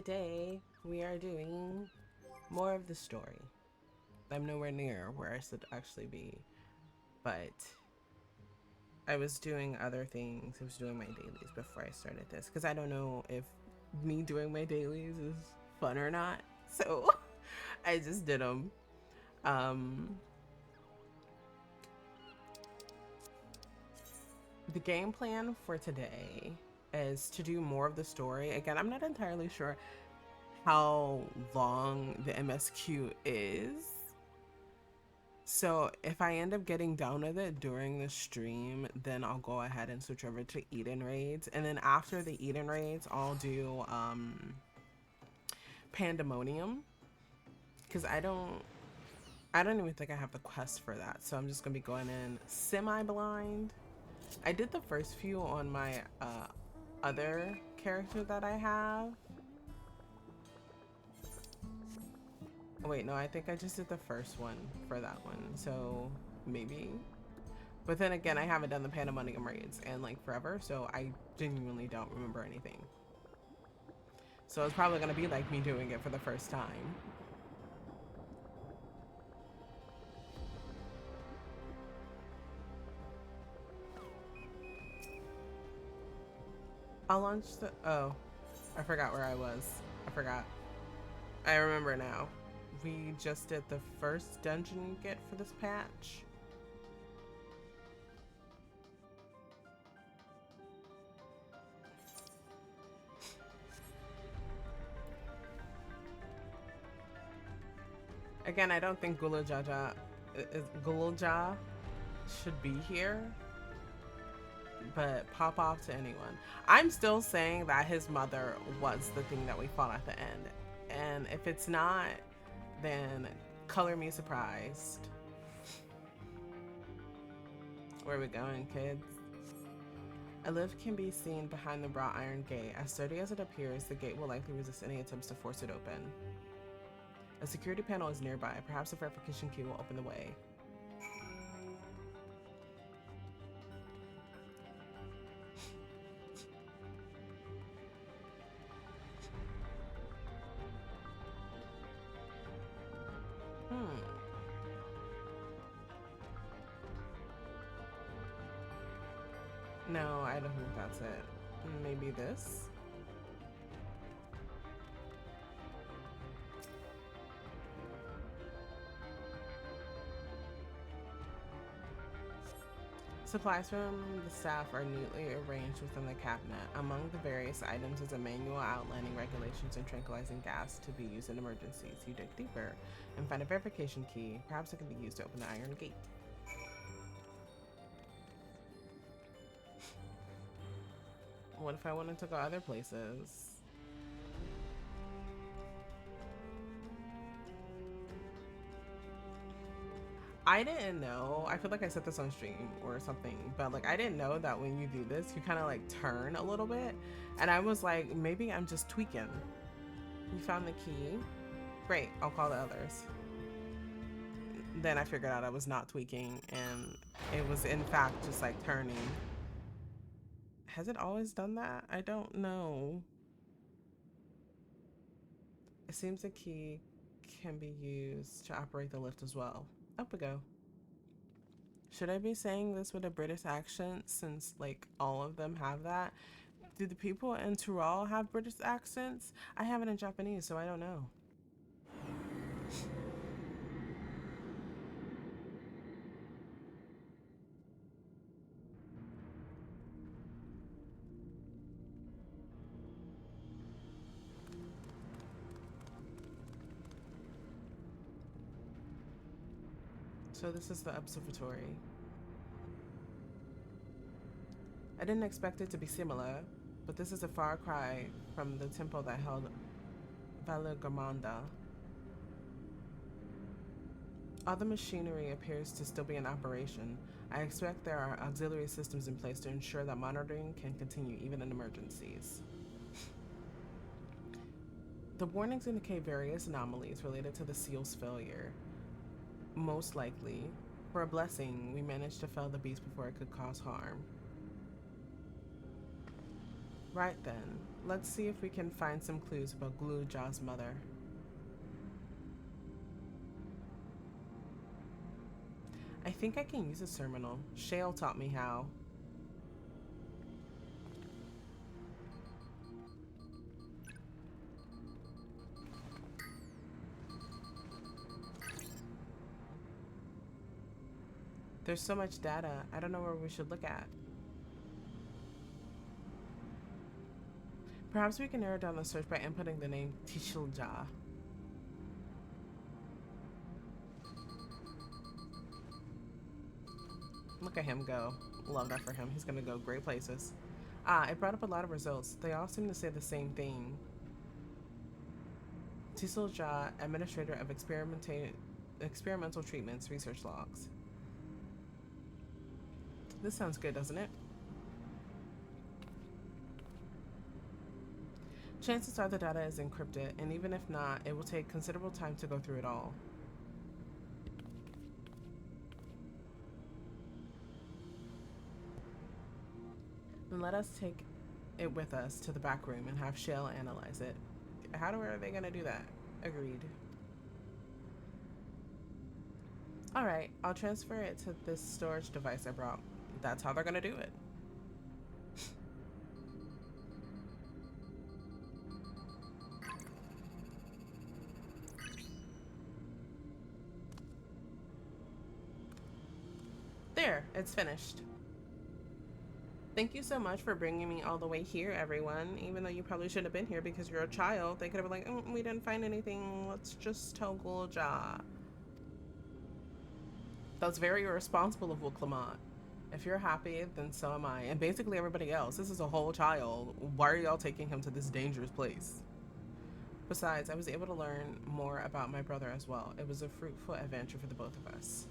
Today we are doing more of the story. I'm nowhere near where I should actually be, but I was doing other things. I was doing my dailies before I started this because I don't know if me doing my dailies is fun or not. So I just did them. The game plan for today is to do more of the story. Again, I'm not entirely sure how long the MSQ is. So if I end up getting down with it during the stream, then I'll go ahead and switch over to Eden raids. And then after the Eden raids, I'll do Pandemonium. Because I don't even think I have the quest for that. So I'm just gonna be going in semi-blind. I did the first few on my other character that I have. Wait, no, I think I just did the first one for that one, so maybe. But then again, I haven't done the Pandemonium raids in like forever, so I genuinely don't remember anything. So it's probably gonna be like me doing it for the first time. I'll launch the, oh, I forgot where I was. I forgot. I remember now. We just did the first dungeon you get for this patch. Again, I don't think Gululja should be here, but pop off to anyone. I'm still saying that his mother was the thing that we fought at the end. And if it's not, then color me surprised. Where are we going, kids? A lift can be seen behind the wrought iron gate. As sturdy as it appears, the gate will likely resist any attempts to force it open. A security panel is nearby. Perhaps a verification key will open the way. No, I don't think that's it. Maybe this? Supplies from the staff are neatly arranged within the cabinet. Among the various items is a manual outlining regulations and tranquilizing gas to be used in emergencies. You dig deeper and find a verification key. Perhaps it can be used to open the iron gate. What if I wanted to go other places? I didn't know. I feel like I said this on stream or something, but like I didn't know that when you do this, you kind of like turn a little bit. And I was like, maybe I'm just tweaking. You found the key? Great, I'll call the others. Then I figured out I was not tweaking and it was in fact just like turning. Has it always done that? I don't know. It seems the key can be used to operate the lift as well. Up we go. Should I be saying this with a British accent since like all of them have that? Do the people in Tyrol have British accents? I have it in Japanese, so I don't know. So this is the observatory. I didn't expect it to be similar, but this is a far cry from the temple that held Valgamanda. All the machinery appears to still be in operation. I expect there are auxiliary systems in place to ensure that monitoring can continue even in emergencies. The warnings indicate various anomalies related to the seal's failure. Most likely, for a blessing, we managed to fell the beast before it could cause harm. Right then, Let's see if we can find some clues about Gluja's mother. I think I can use a terminal. Shale taught me how. There's so much data. I don't know where we should look at. Perhaps we can narrow down the search by inputting the name Tishilja. Look at him go. Love that for him. He's gonna go great places. It brought up a lot of results. They all seem to say the same thing. Tishilja, administrator of experimental treatments, research logs. This sounds good, doesn't it? Chances are the data is encrypted, and even if not, it will take considerable time to go through it all. Then let us take it with us to the back room and have Shale analyze it. How are they gonna do that? Agreed. Alright, I'll transfer it to this storage device I brought. That's how they're gonna do it. There, it's finished. Thank you so much for bringing me all the way here, everyone. Even though you probably shouldn't have been here because you're a child, they could have been like, we didn't find anything. Let's just tell Gulja. That's very irresponsible of Wuklamot. If you're happy, then so am I. And basically everybody else. This is a whole child. Why are y'all taking him to this dangerous place? Besides, I was able to learn more about my brother as well. It was a fruitful adventure for the both of us.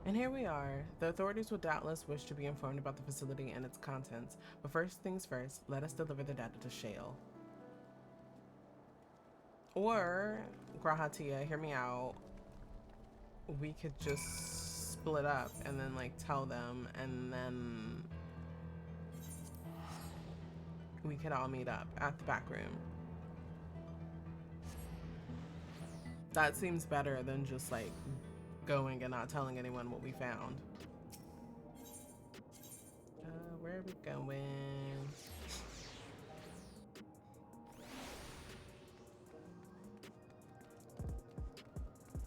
And here we are. The authorities will doubtless wish to be informed about the facility and its contents, but first things first, let us deliver the data to Shale. Or, Grahatia, hear me out, we could just split up and then like tell them, and then we could all meet up at the back room. That seems better than just like going and not telling anyone what we found. Where are we going?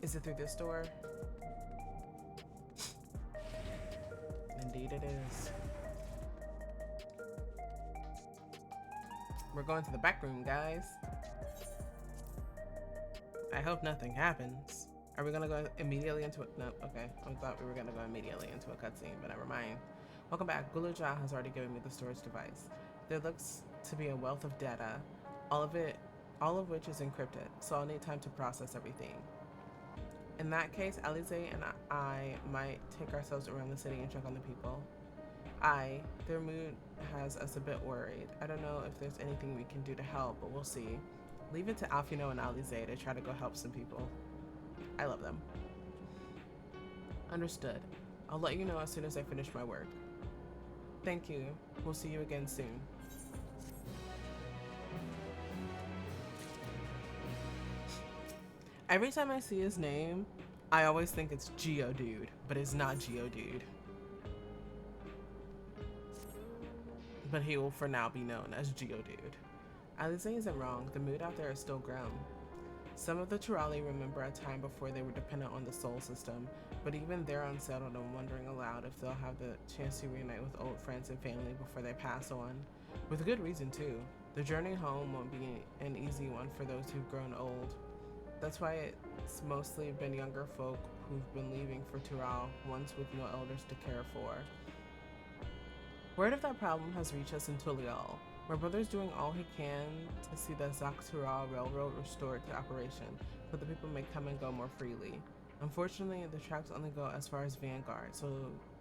Is it through this door? Indeed it is. We're going to the back room, guys. I hope nothing happens. Are we gonna go immediately into it? No, okay. I thought we were gonna go immediately into a cutscene, but never mind. Welcome back. Guluja has already given me the storage device. There looks to be a wealth of data, all of which is encrypted, so I'll need time to process everything. In that case, Alize and I might take ourselves around the city and check on the people. Their mood has us a bit worried. I don't know if there's anything we can do to help, but we'll see. Leave it to Alfino and Alize to try to go help some people. I love them. Understood. I'll let you know as soon as I finish my work. Thank you. We'll see you again soon. Every time I see his name, I always think it's Geodude, but it's not Geodude. But he will for now be known as Geodude. Alize isn't wrong. The mood out there is still grim. Some of the Turali remember a time before they were dependent on the soul system, but even they're unsettled and wondering aloud if they'll have the chance to reunite with old friends and family before they pass on. With good reason too. The journey home won't be an easy one for those who've grown old. That's why it's mostly been younger folk who've been leaving for Tural, ones with no elders to care for. Word of that problem has reached us in Tulial. My brother's doing all he can to see the Zaktural Railroad restored to operation, so the people may come and go more freely. Unfortunately, the tracks only go as far as Vanguard, so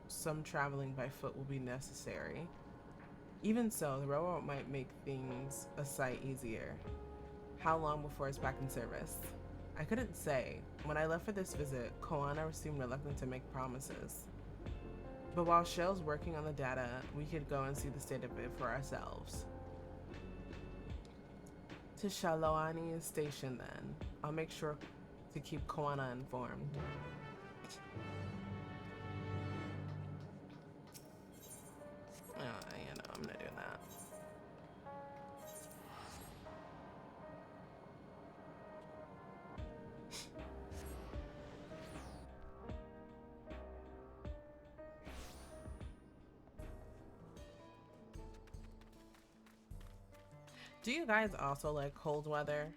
some traveling by foot will be necessary. Even so, the railroad might make things a sight easier. How long before it's back in service? I couldn't say. When I left for this visit, Koana seemed reluctant to make promises. But while Shell's working on the data, we could go and see the state of it for ourselves. To Stellamaris station then. I'll make sure to keep Koana informed. I'm gonna do that. Do you guys also like cold weather?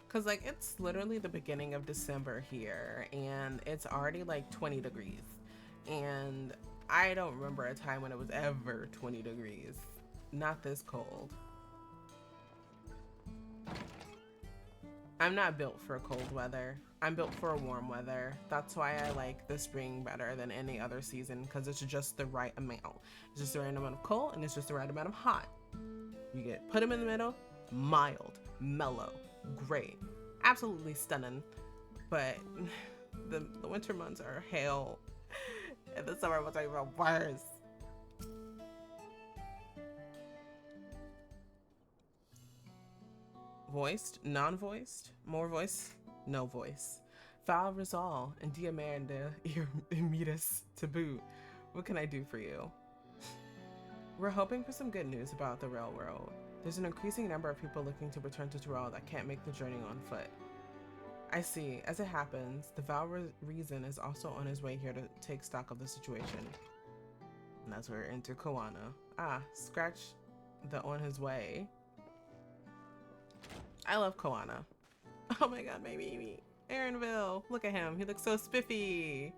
Cause like it's literally the beginning of December here and it's already like 20 degrees. And I don't remember a time when it was ever 20 degrees. Not this cold. I'm not built for cold weather. I'm built for warm weather. That's why I like the spring better than any other season, because it's just the right amount. It's just the right amount of cold and it's just the right amount of hot. You get put them in the middle, mild, mellow, great, absolutely stunning. But the winter months are hell, and the summer months are even worse. Voiced, non-voiced, more voice, no voice. Val Rizal and Diamanda Emitas to boot. What can I do for you? We're hoping for some good news about the railroad. There's an increasing number of people looking to return to Tyrell that can't make the journey on foot. I see. As it happens, the Val Reason is also on his way here to take stock of the situation. And that's where we're into Koana. Ah, scratch the on his way. I love Koana. Oh my god, my baby. Aaronville. Look at him. He looks so spiffy.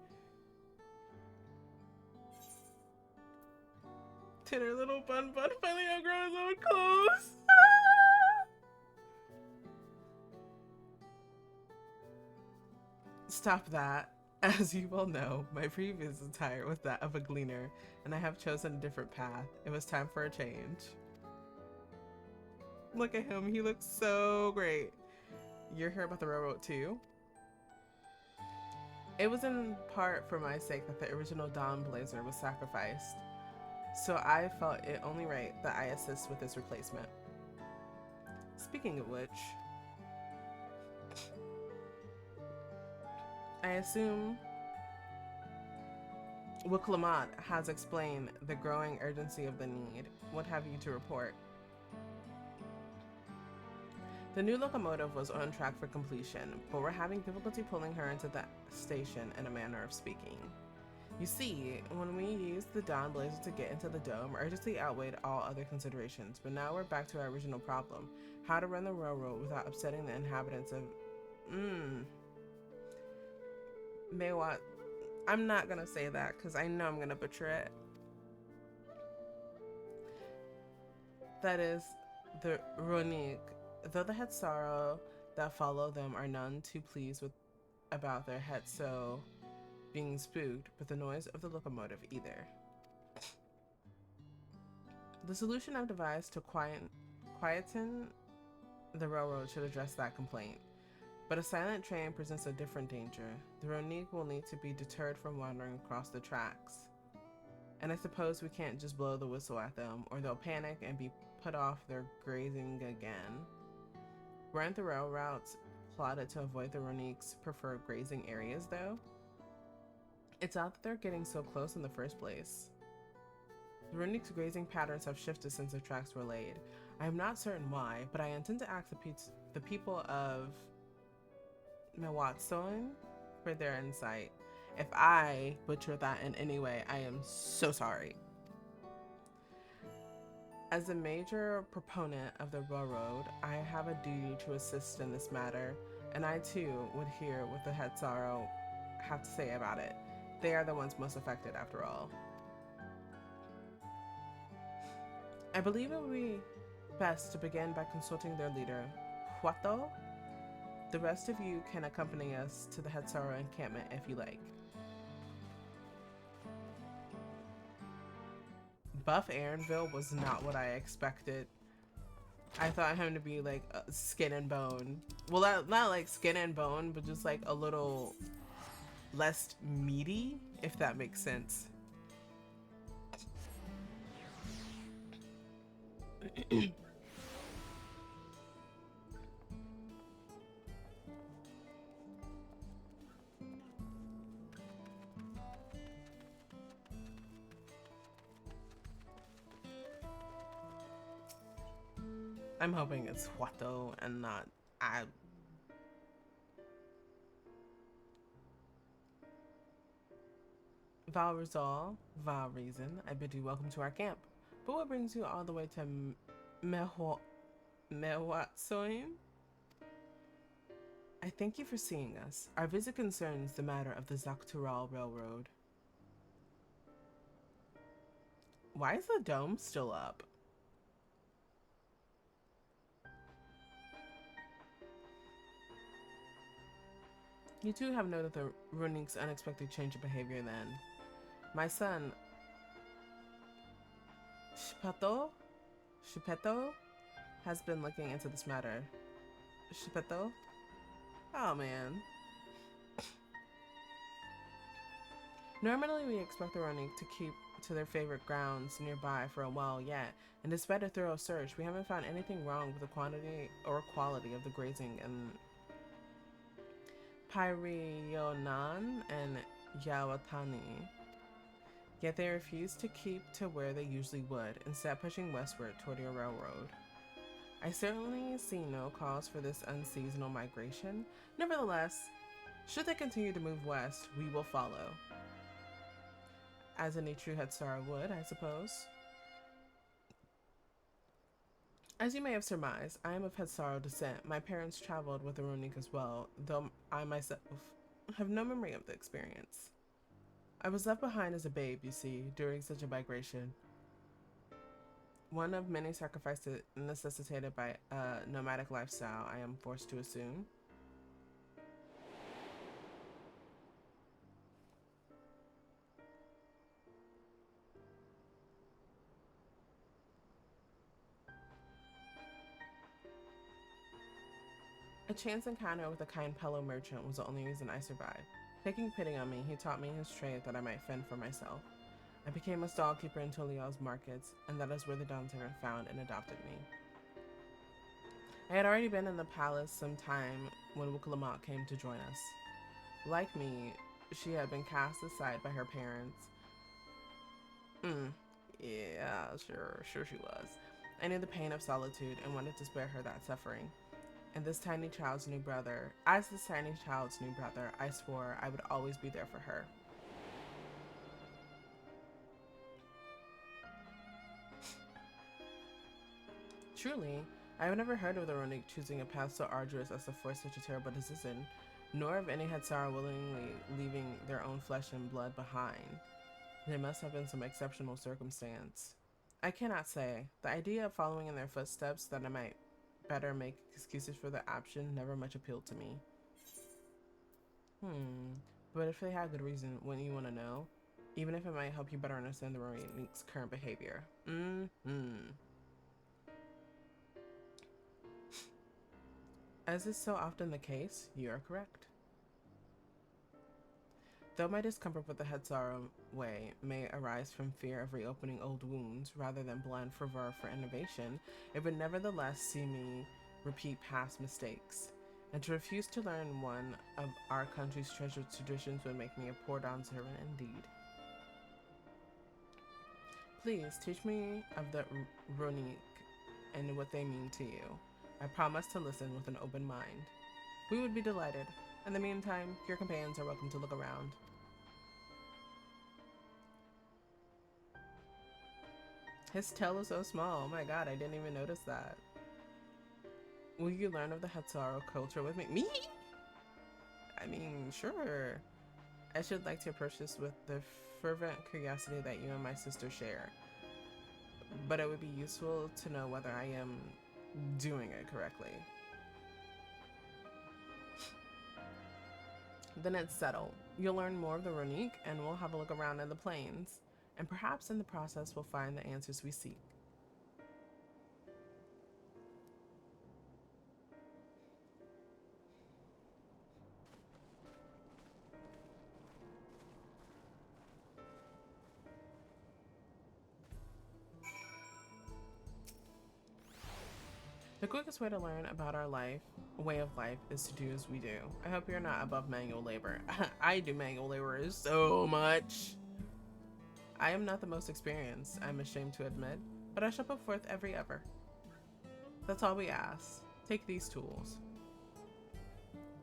Did her little bun finally outgrow his own clothes? Stop that. As you well know, my previous attire was that of a gleaner, and I have chosen a different path. It was time for a change. Look at him. He looks so great. You're here about the railroad too? It was in part for my sake that the original Dawn Blazer was sacrificed. So I felt it only right that I assist with its replacement. Speaking of which, I assume Wiklamat has explained the growing urgency of the need. What have you to report? The new locomotive was on track for completion, but we're having difficulty pulling her into the station in a manner of speaking. You see, when we used the Dawn Blazer to get into the dome, urgency outweighed all other considerations, but now we're back to our original problem. How to run the railroad without upsetting the inhabitants of... Mewat. I'm not gonna say that, because I know I'm gonna butcher it. That is, the Ronig. Though the Hetsaro that follow them are none too pleased about their Hetso being spooked, but the noise of the locomotive either. The solution I've devised to quieten the railroad should address that complaint. But a silent train presents a different danger. The Ronig will need to be deterred from wandering across the tracks. And I suppose we can't just blow the whistle at them, or they'll panic and be put off their grazing again. Weren't the rail routes plotted to avoid the Ronig's preferred grazing areas, though? It's odd that they're getting so close in the first place. The Ronig's grazing patterns have shifted since the tracks were laid. I am not certain why, but I intend to ask the people of Mewatson for their insight. If I butcher that in any way, I am so sorry. As a major proponent of the railroad, I have a duty to assist in this matter, and I too would hear what the Hetsaro have to say about it. They are the ones most affected, after all. I believe it would be best to begin by consulting their leader, Huato. The rest of you can accompany us to the Hetsaro encampment if you like. Buff Aaronville was not what I expected. I thought him to be like skin and bone. Well, not like skin and bone, but just like a little less meaty, if that makes sense. I'm hoping it's Huato and not Ab. Val Rizal, Val Reason, I bid you welcome to our camp. But what brings you all the way to Mewatsoin? I thank you for seeing us. Our visit concerns the matter of the Zaktural Railroad. Why is the dome still up? You too have noted the Runik's unexpected change of behavior then. My son, Shipeto, has been looking into this matter. Shipeto? Oh man. Normally we expect the Runik to keep to their favorite grounds nearby for a while yet, and despite a thorough search, we haven't found anything wrong with the quantity or quality of the grazing in Pyrionan and Yawatani. Yet they refuse to keep to where they usually would, instead pushing westward toward your railroad. I certainly see no cause for this unseasonal migration. Nevertheless, should they continue to move west, we will follow. As any true Hetsara would, I suppose. As you may have surmised, I am of Hetsara descent. My parents traveled with the Runik as well, though I myself have no memory of the experience. I was left behind as a babe, you see, during such a migration. One of many sacrifices necessitated by a nomadic lifestyle, I am forced to assume. A chance encounter with a kind Pello merchant was the only reason I survived. Taking pity on me, he taught me his trade that I might fend for myself. I became a stallkeeper in Tulial's markets, and that is where the Dawn Servant found and adopted me. I had already been in the palace some time when Wukalamak came to join us. Like me, she had been cast aside by her parents. Yeah, sure she was. I knew the pain of solitude and wanted to spare her that suffering. And as this tiny child's new brother, I swore I would always be there for her. Truly, I have never heard of the Runik choosing a path so arduous as to force such a terrible decision, nor of any Hetsara willingly leaving their own flesh and blood behind. There must have been some exceptional circumstance. I cannot say. The idea of following in their footsteps that I might better make excuses for their action never much appealed to me. But if they have good reason, wouldn't you want to know? Even if it might help you better understand the Runik's current behavior. As is so often the case, you are correct. Though my discomfort with the Hetsara way may arise from fear of reopening old wounds rather than blind fervor for innovation, it would nevertheless see me repeat past mistakes. And to refuse to learn one of our country's treasured traditions would make me a poor Dawn Servant indeed. Please teach me of the Runik and what they mean to you. I promise to listen with an open mind. We would be delighted. In the meantime, your companions are welcome to look around. His tail is so small. Oh my god, I didn't even notice that. Will you learn of the Hetsara culture with me? Me? I mean, sure. I should like to approach this with the fervent curiosity that you and my sister share. But it would be useful to know whether I am doing it correctly. Then it's settled. You'll learn more of the Runik, and we'll have a look around in the plains. And perhaps in the process we'll find the answers we seek. The quickest way to learn about our way of life, is to do as we do. I hope you're not above manual labor. I do manual labor so much. I am not the most experienced, I'm ashamed to admit, but I shall put forth every effort. That's all we ask. Take these tools.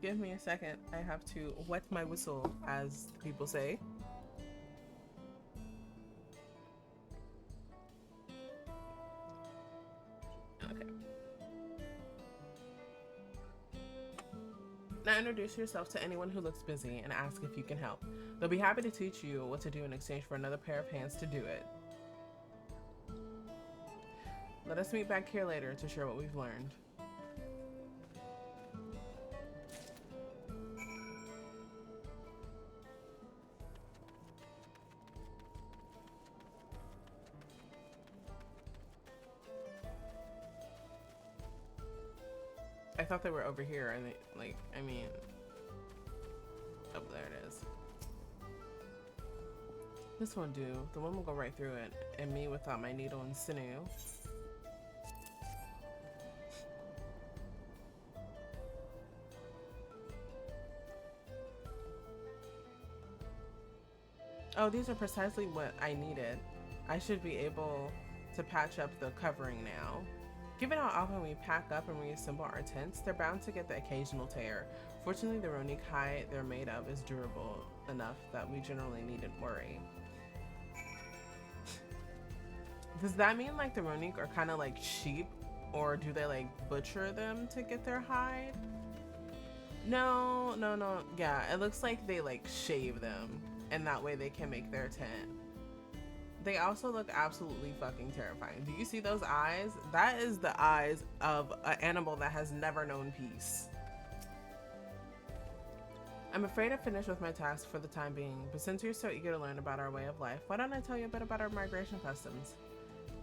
Give me a second. I have to wet my whistle, as people say. Okay. Now introduce yourself to anyone who looks busy and ask if you can help. They'll be happy to teach you what to do in exchange for another pair of hands to do it. Let us meet back here later to share what we've learned. I thought they were over here, and they, like, I mean, oh, there it is. This won't do. The one will go right through it, and me without my needle and sinew. Oh, these are precisely what I needed. I should be able to patch up the covering now. Given how often we pack up and reassemble our tents, they're bound to get the occasional tear. Fortunately, the Ronique hide they're made of is durable enough that we generally needn't worry. Does that mean like the Ronique are kind of like sheep, or do they like butcher them to get their hide? No. Yeah, it looks like they like shave them, and that way they can make their tent. They also look absolutely fucking terrifying. Do you see those eyes? That is the eyes of an animal that has never known peace. I'm afraid I've finished with my task for the time being, but since you're so eager to learn about our way of life, why don't I tell you a bit about our migration customs?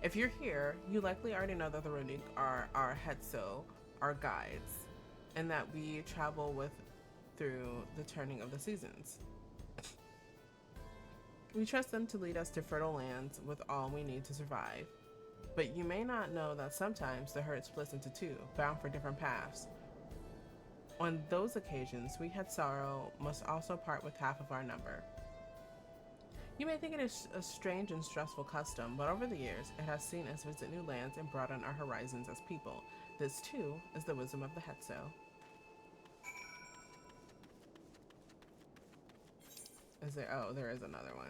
If you're here, you likely already know that the Ronique are our hetso, our guides, and that we travel with through the turning of the seasons. We trust them to lead us to fertile lands with all we need to survive. But you may not know that sometimes the herd splits into two, bound for different paths. On those occasions, we Hetsaro must also part with half of our number. You may think it is a strange and stressful custom, but over the years, it has seen us visit new lands and broaden our horizons as people. This, too, is the wisdom of the Hetso. Is there? Oh, there is another one.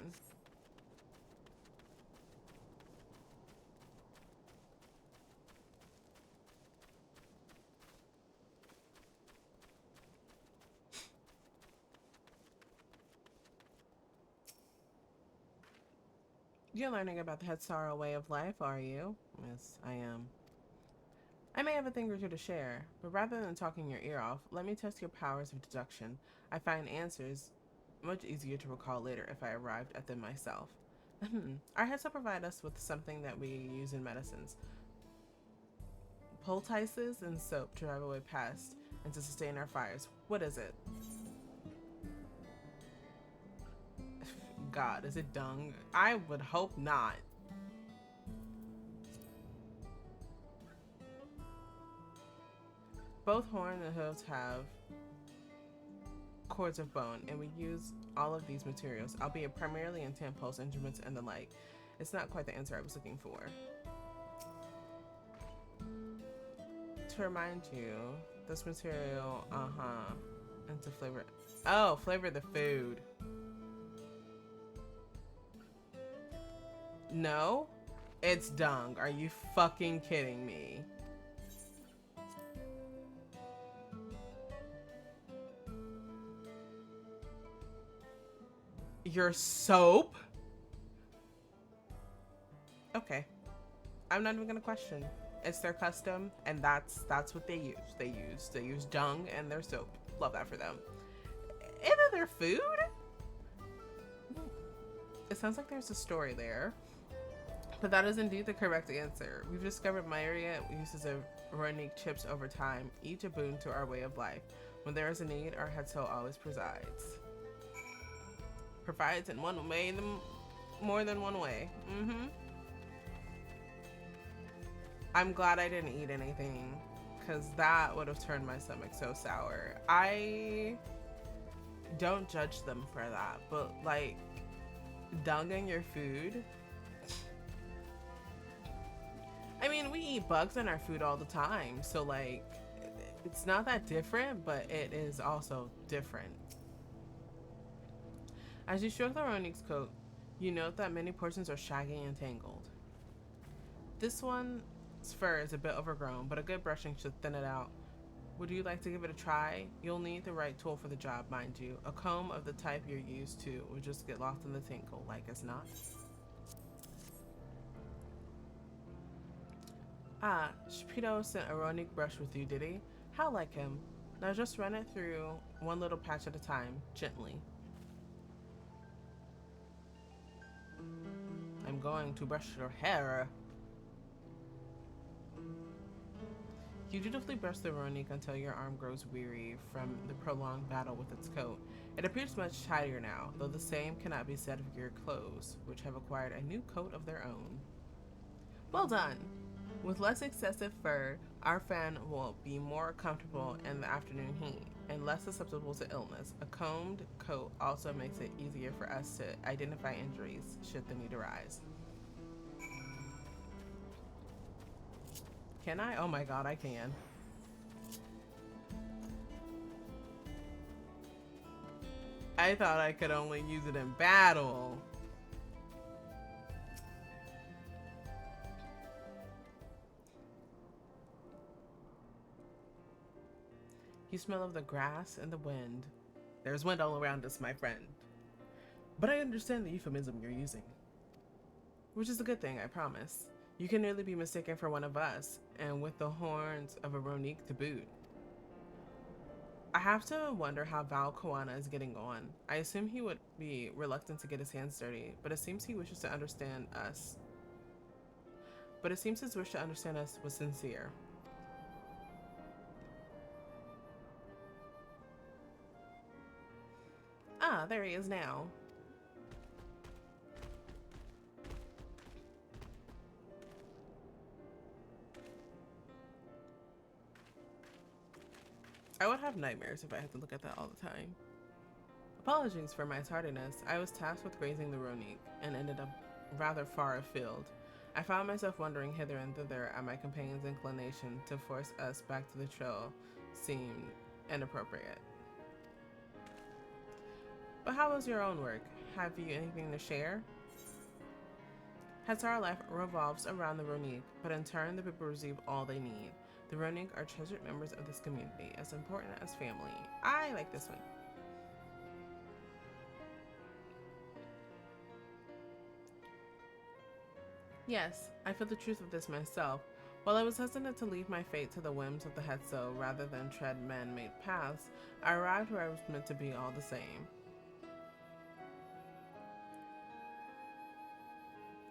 You're learning about the Hetsaro way of life, are you? Yes, I am. I may have a thing or two to share, but rather than talking your ear off, let me test your powers of deduction. I find answers much easier to recall later if I arrived at them myself. Our Hetso provide us with something that we use in medicines. Poultices and soap to drive away pests and to sustain our fires. What is it? God, is it dung? I would hope not. Both horn and hooves have cords of bone, and we use all of these materials, albeit primarily in tent poles, instruments, and the like. It's not quite the answer I was looking for. To remind you, this material, and to flavor. Oh, flavor the food. No, it's dung. Are you fucking kidding me? Your soap? Okay. I'm not even gonna question. It's their custom, and that's what they use. They use dung and their soap. Love that for them. Into their food? It sounds like there's a story there. But that is indeed the correct answer. We've discovered myriad uses of Runic chips over time, each a boon to our way of life. When there is a need, our head soul always presides. Provides in one way, more than one way. I'm glad I didn't eat anything, because that would have turned my stomach so sour. I don't judge them for that, but like, dunging your food. I mean, we eat bugs in our food all the time, so like, it's not that different, but it is also different. As you stroke the Ronic's coat, you note that many portions are shaggy and tangled. This one's fur is a bit overgrown, but a good brushing should thin it out. Would you like to give it a try? You'll need the right tool for the job, mind you. A comb of the type you're used to would just get lost in the tinkle, like as not. Ah, Shapiro sent a Ronic brush with you, did he? How like him. Now just run it through one little patch at a time, gently. I'm going to brush your hair. You dutifully brush the Ronic until your arm grows weary from the prolonged battle with its coat. It appears much tidier now, though the same cannot be said of your clothes, which have acquired a new coat of their own. Well done! With less excessive fur, our fan will be more comfortable in the afternoon heat and less susceptible to illness. A combed coat also makes it easier for us to identify injuries should the need arise. Can I? Oh my god, I can. I thought I could only use it in battle. You smell of the grass and the wind. There's wind all around us, my friend. But I understand the euphemism you're using. Which is a good thing, I promise. You can nearly be mistaken for one of us, and with the horns of a Ronic to boot. I have to wonder how Val Koana is getting on. I assume he would be reluctant to get his hands dirty, but it seems he wishes to understand us. But it seems his wish to understand us was sincere. Ah, there he is now. I would have nightmares if I had to look at that all the time. Apologies for my tardiness. I was tasked with grazing the Ronic and ended up rather far afield. I found myself wandering hither and thither at my companion's inclination to force us back to the trail seemed inappropriate. But how was your own work? Have you anything to share? Hatar life revolves around the Ronic, but in turn the people receive all they need. The Ronic are treasured members of this community, as important as family. I like this one. Yes, I feel the truth of this myself. While I was hesitant to leave my fate to the whims of the Hetzo rather than tread man-made paths, I arrived where I was meant to be all the same.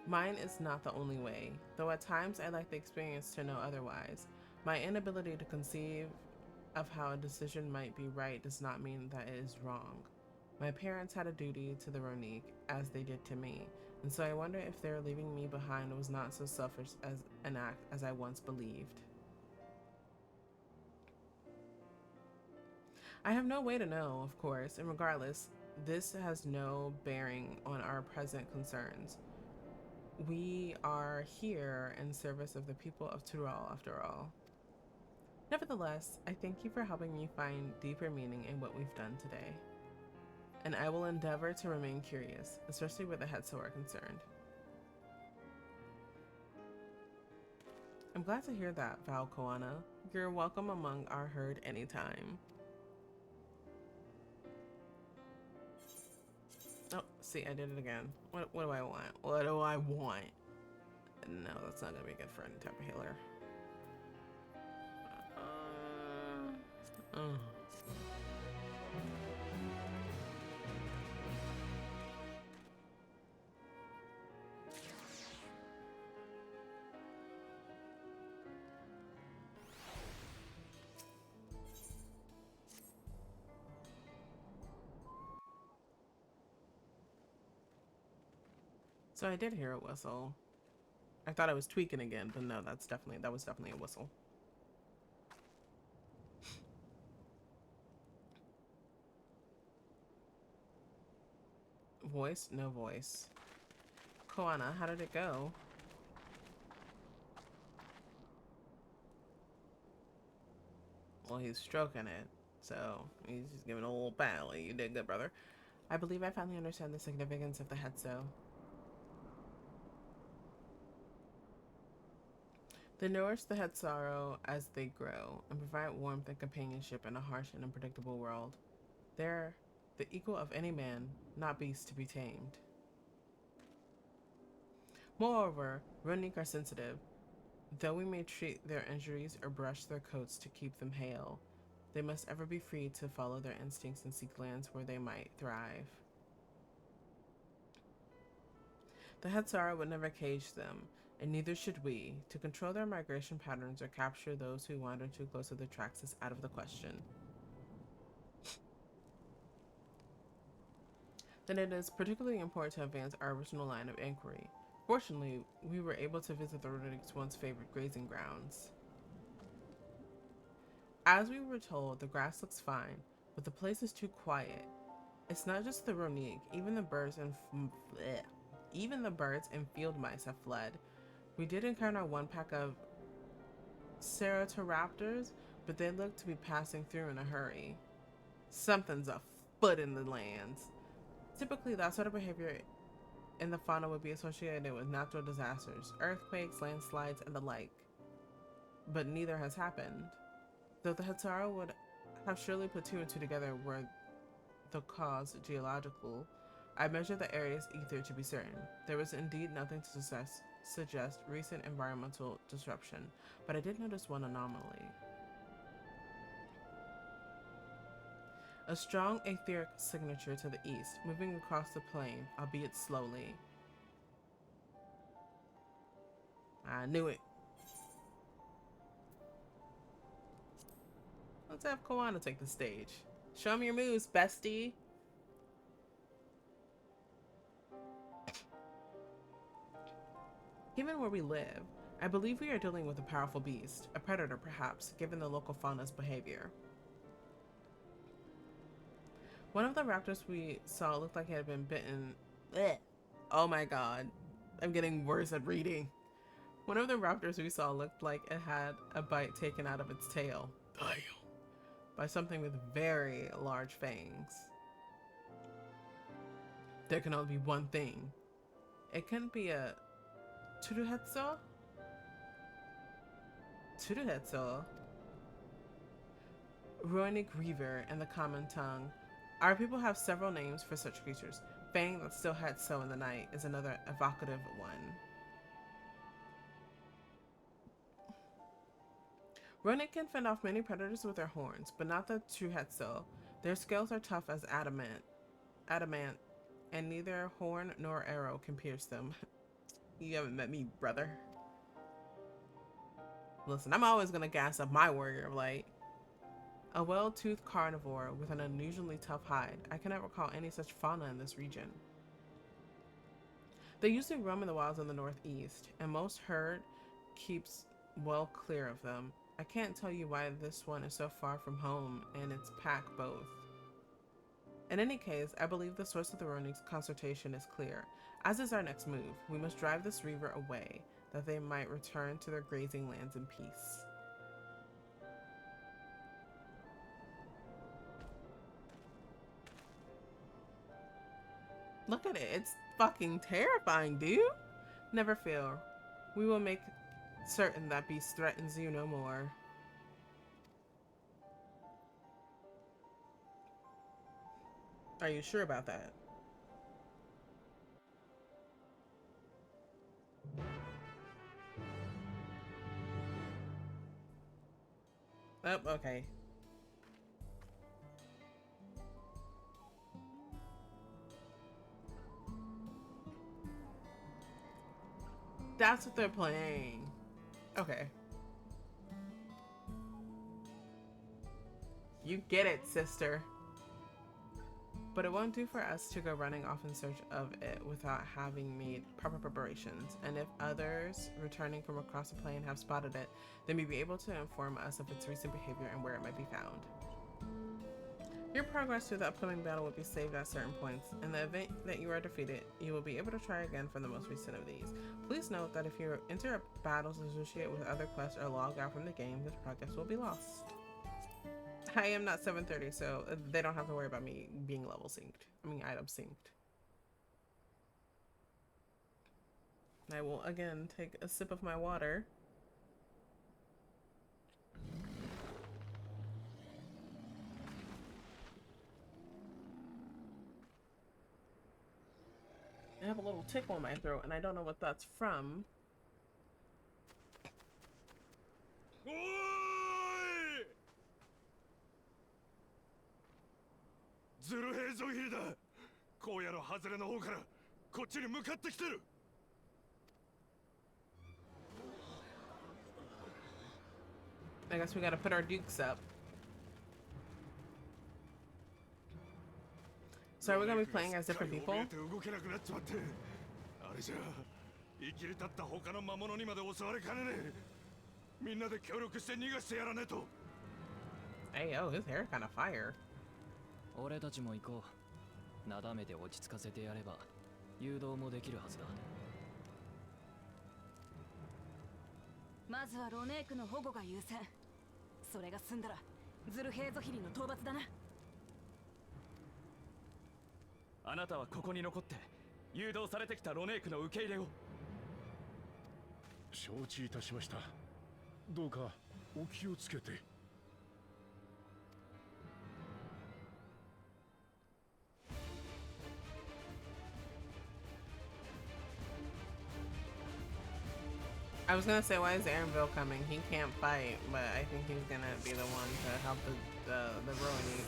Mine is not the only way, though at times I like the experience to know otherwise. My inability to conceive of how a decision might be right does not mean that it is wrong. My parents had a duty to the Ronic, as they did to me, and so I wonder if their leaving me behind was not so selfish as an act as I once believed. I have no way to know, of course, and regardless, this has no bearing on our present concerns. We are here in service of the people of Tural, after all. Nevertheless, I thank you for helping me find deeper meaning in what we've done today. And I will endeavor to remain curious, especially where the Hetzo are concerned. I'm glad to hear that, Val Koana. You're welcome among our herd anytime. Oh, see, I did it again. What do I want? What do I want? No, that's not gonna be good for any type of healer. So I did hear a whistle. I thought I was tweaking again, but no, that was definitely a whistle. Voice? No voice. Koana, how did it go? Well, he's stroking it, so he's just giving a little pat. Like, you did good, brother. I believe I finally understand the significance of the Hetzo. They nourish the Hetzaro as they grow and provide warmth and companionship in a harsh and unpredictable world. They're the equal of any man, not beasts to be tamed. Moreover, Runic are sensitive. Though we may treat their injuries or brush their coats to keep them hale, they must ever be free to follow their instincts and seek lands where they might thrive. The Hetzara would never cage them, and neither should we. To control their migration patterns or capture those who wander too close to their tracks is out of the question. Then it is particularly important to advance our original line of inquiry. Fortunately, we were able to visit the Runic's once favorite grazing grounds. As we were told, the grass looks fine, but the place is too quiet. It's not just the Runic, even the birds and field mice have fled. We did encounter one pack of Ceratoraptors, but they look to be passing through in a hurry. Something's afoot in the lands. Typically, that sort of behavior in the fauna would be associated with natural disasters, earthquakes, landslides, and the like. But neither has happened. Though the Hetzara would have surely put two and two together were the cause geological, I measured the area's ether to be certain. There was indeed nothing to suggest recent environmental disruption, but I did notice one anomaly. A strong etheric signature to the east, moving across the plain, albeit slowly. I knew it. Let's have Koana take the stage. Show him your moves, bestie. Given where we live, I believe we are dealing with a powerful beast, a predator perhaps, given the local fauna's behavior. One of the raptors we saw looked like it had been bitten. Blech. Oh my god, I'm getting worse at reading. One of the raptors we saw looked like it had a bite taken out of its tail. By something with very large fangs. There can only be one thing. It couldn't be a Turuhetso? Turuhetso? Runic Reaver in the common tongue. Our people have several names for such creatures. Fang that still had so in the night is another evocative one. Runic can fend off many predators with their horns, but not the Turuhetso. Their scales are tough as adamant, and neither horn nor arrow can pierce them. You haven't met me, brother. Listen, I'm always gonna gas up my warrior of light. A well-toothed carnivore with an unusually tough hide. I cannot recall any such fauna in this region. They usually roam in the wilds in the northeast, and most herd keeps well clear of them. I can't tell you why this one is so far from home and its pack both. In any case, I believe the source of the Ronic's consultation is clear, as is our next move. We must drive this reaver away, that they might return to their grazing lands in peace. Look at it, it's fucking terrifying, dude. Never fear. We will make certain that beast threatens you no more. Are you sure about that? Oh, okay. That's what they're playing. Okay. You get it, sister. but it won't do for us to go running off in search of it without having made proper preparations. And if others returning from across the plain have spotted it, they may be able to inform us of its recent behavior and where it might be found. Your progress through the upcoming battle will be saved at certain points. In the event that you are defeated, you will be able to try again from the most recent of these. Please note that if you enter battles associated with other quests or log out from the game, this progress will be lost. I am not 730, so they don't have to worry about me being level synced. I mean, item synced. I will again take a sip of my water. I have a little tickle in my throat, and I don't know what that's from. I guess we gotta put our dukes up. So are we gonna be playing as different people? Hey, yo, his hair kind of fire. I was gonna say, why is Aaronville coming? He can't fight, but I think he's gonna be the one to help the Ronin.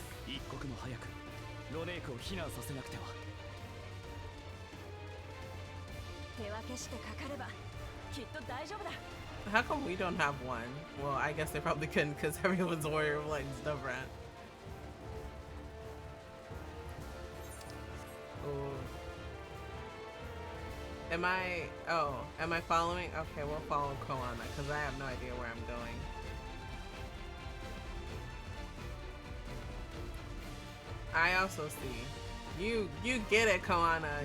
How come we don't have one? Well, I guess they probably couldn't because everyone's warrior of light is different. Am I following? Okay, we'll follow Koana because I have no idea where I'm going. I also see. You get it, Koana.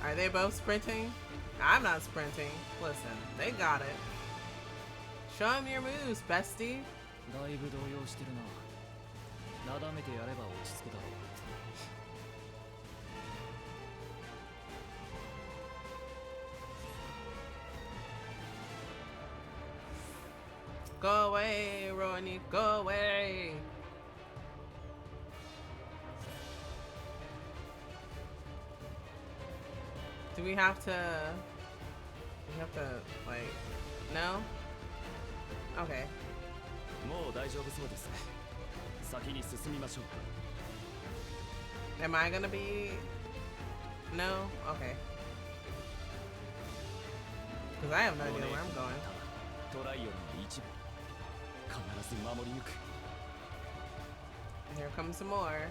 Are they both sprinting? I'm not sprinting. Listen, they got it. Show them your moves, bestie. Go away, Ronin, go away. Do we have to like, no? Okay. Am I gonna be, no? Okay. Because I have no idea where I'm going. Here comes some more.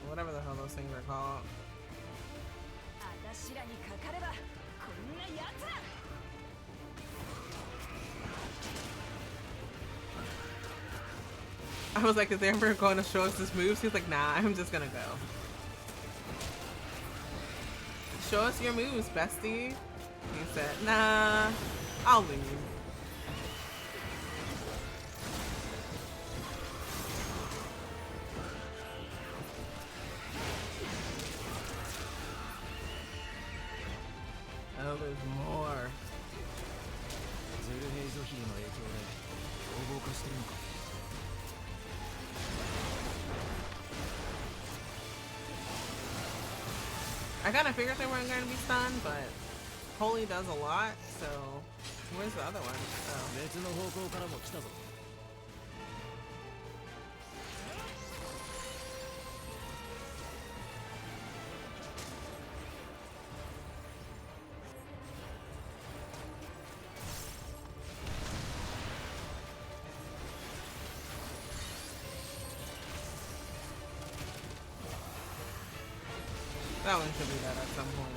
Whatever the hell those things are called. I was like, is Amber going to show us his moves? He's like, nah, I'm just gonna go. Show us your moves, bestie. He said, nah, I'll leave. Oh, there's more. I kind of figured they weren't going to be stunned, but Holy does a lot, so where's the other one? Oh. That one should be that at some point.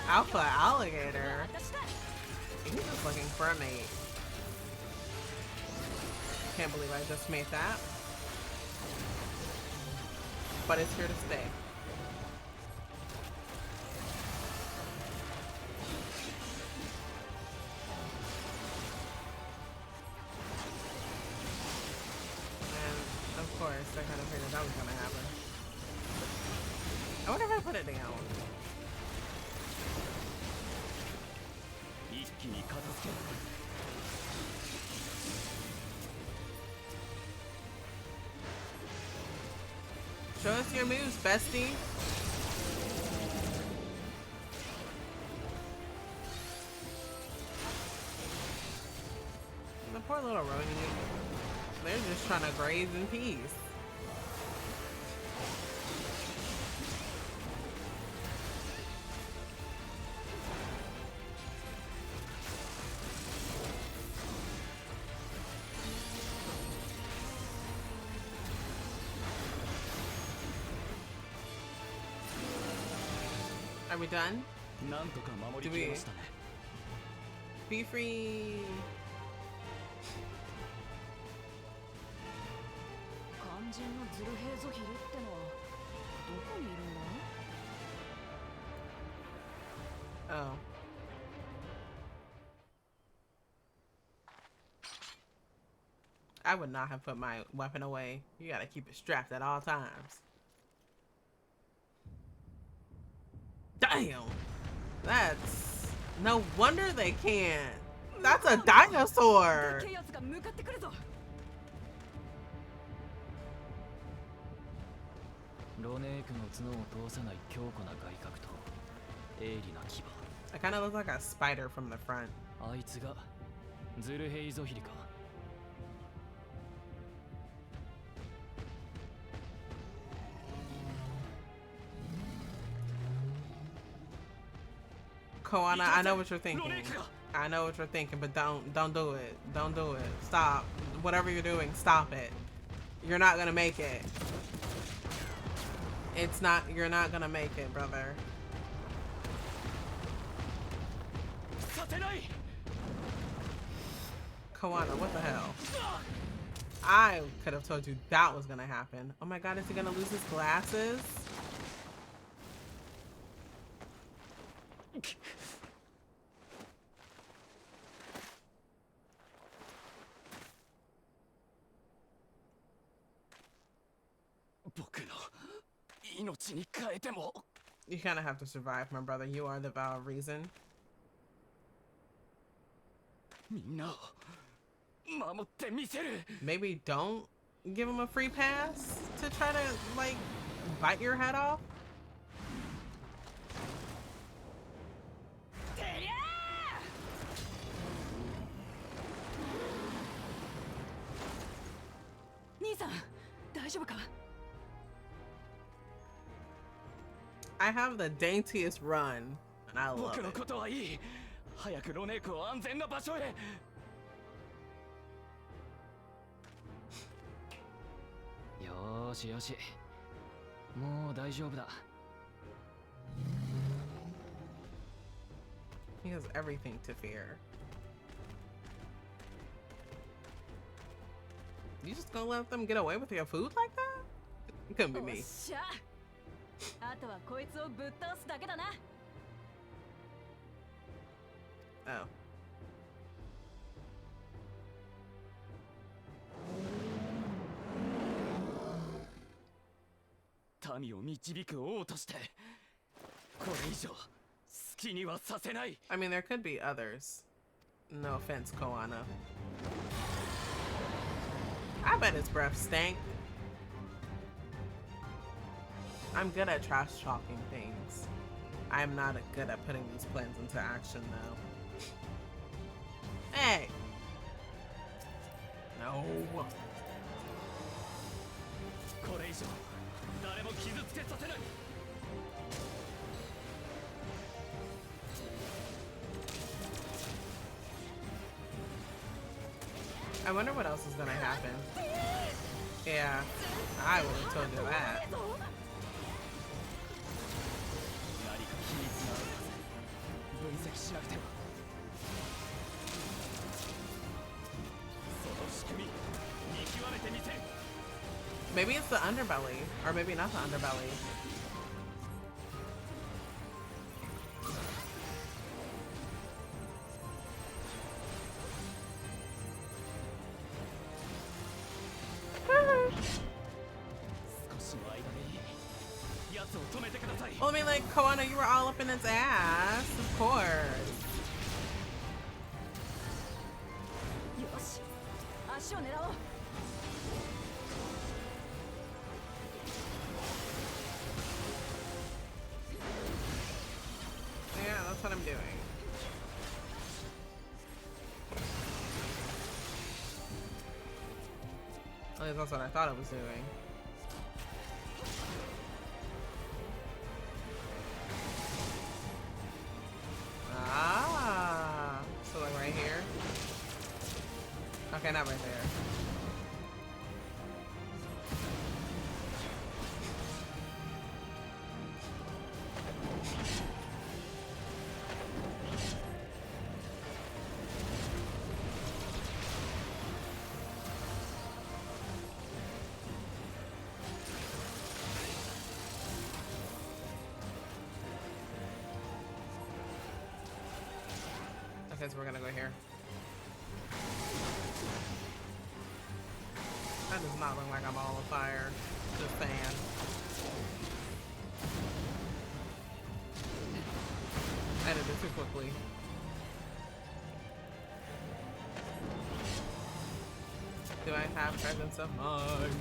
Alpha alligator. He's just looking for a mate. Can't believe I just made that. But it's here to stay. And of course, I kind of figured that was gonna happen. I wonder if I put it down. Show us your moves, bestie. The poor little Roni. They're just trying to graze in peace. Are we done? Do we be free? Oh. I would not have put my weapon away. You gotta keep it strapped at all times. Damn! That's... No wonder they can't. That's a dinosaur! It kind of looks like a spider from the front. Koana, I know what you're thinking. I know what you're thinking, but don't do it. Don't do it. Stop. Whatever you're doing, stop it. You're not gonna make it. It's not, you're not gonna make it, brother. Koana, what the hell? I could have told you that was gonna happen. Oh my god, is he gonna lose his glasses? You kind of have to survive, my brother. You are the vow of reason. Maybe don't give him a free pass to try to, like, bite your head off. I have the daintiest run, and I love it. He has everything to fear. You just gonna let them get away with your food like that? It couldn't be me. Oh. I mean, there could be others. No offense, Koana. I bet his breath stank. I'm good at trash talking things. I'm not good at putting these plans into action, though. Hey! No. I wonder what else is gonna happen. Yeah, I would have told you that. Maybe it's the underbelly, or maybe not the underbelly. Well, I mean, like, Koano, you were all up in its ass, of course. Yeah, that's what I'm doing. At least that's what I thought I was doing. Ah, so like right here. Okay, not right there. Okay, so we're gonna go here. That does not look like I'm all on fire. Just saying. I did it too quickly. Do I have presence of mind?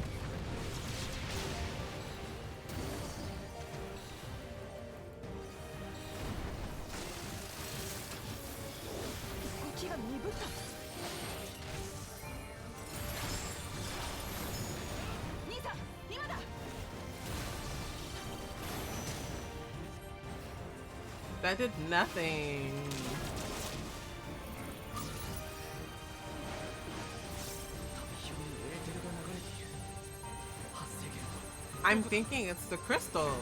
That did nothing. I'm thinking it's the crystals.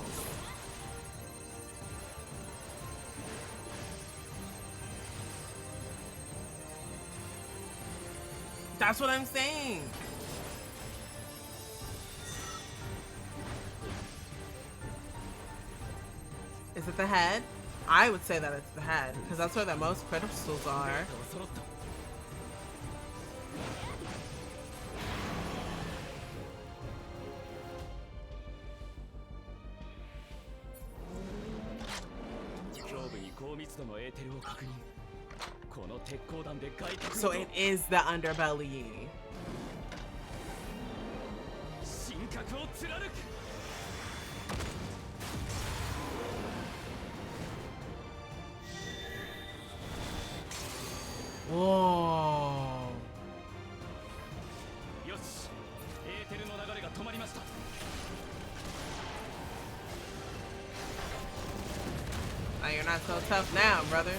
That's what I'm saying. Is it the head? I would say that it's the head, because that's where the most crystals are. So it is the underbelly. Whoa. Now you're not so tough now, brother.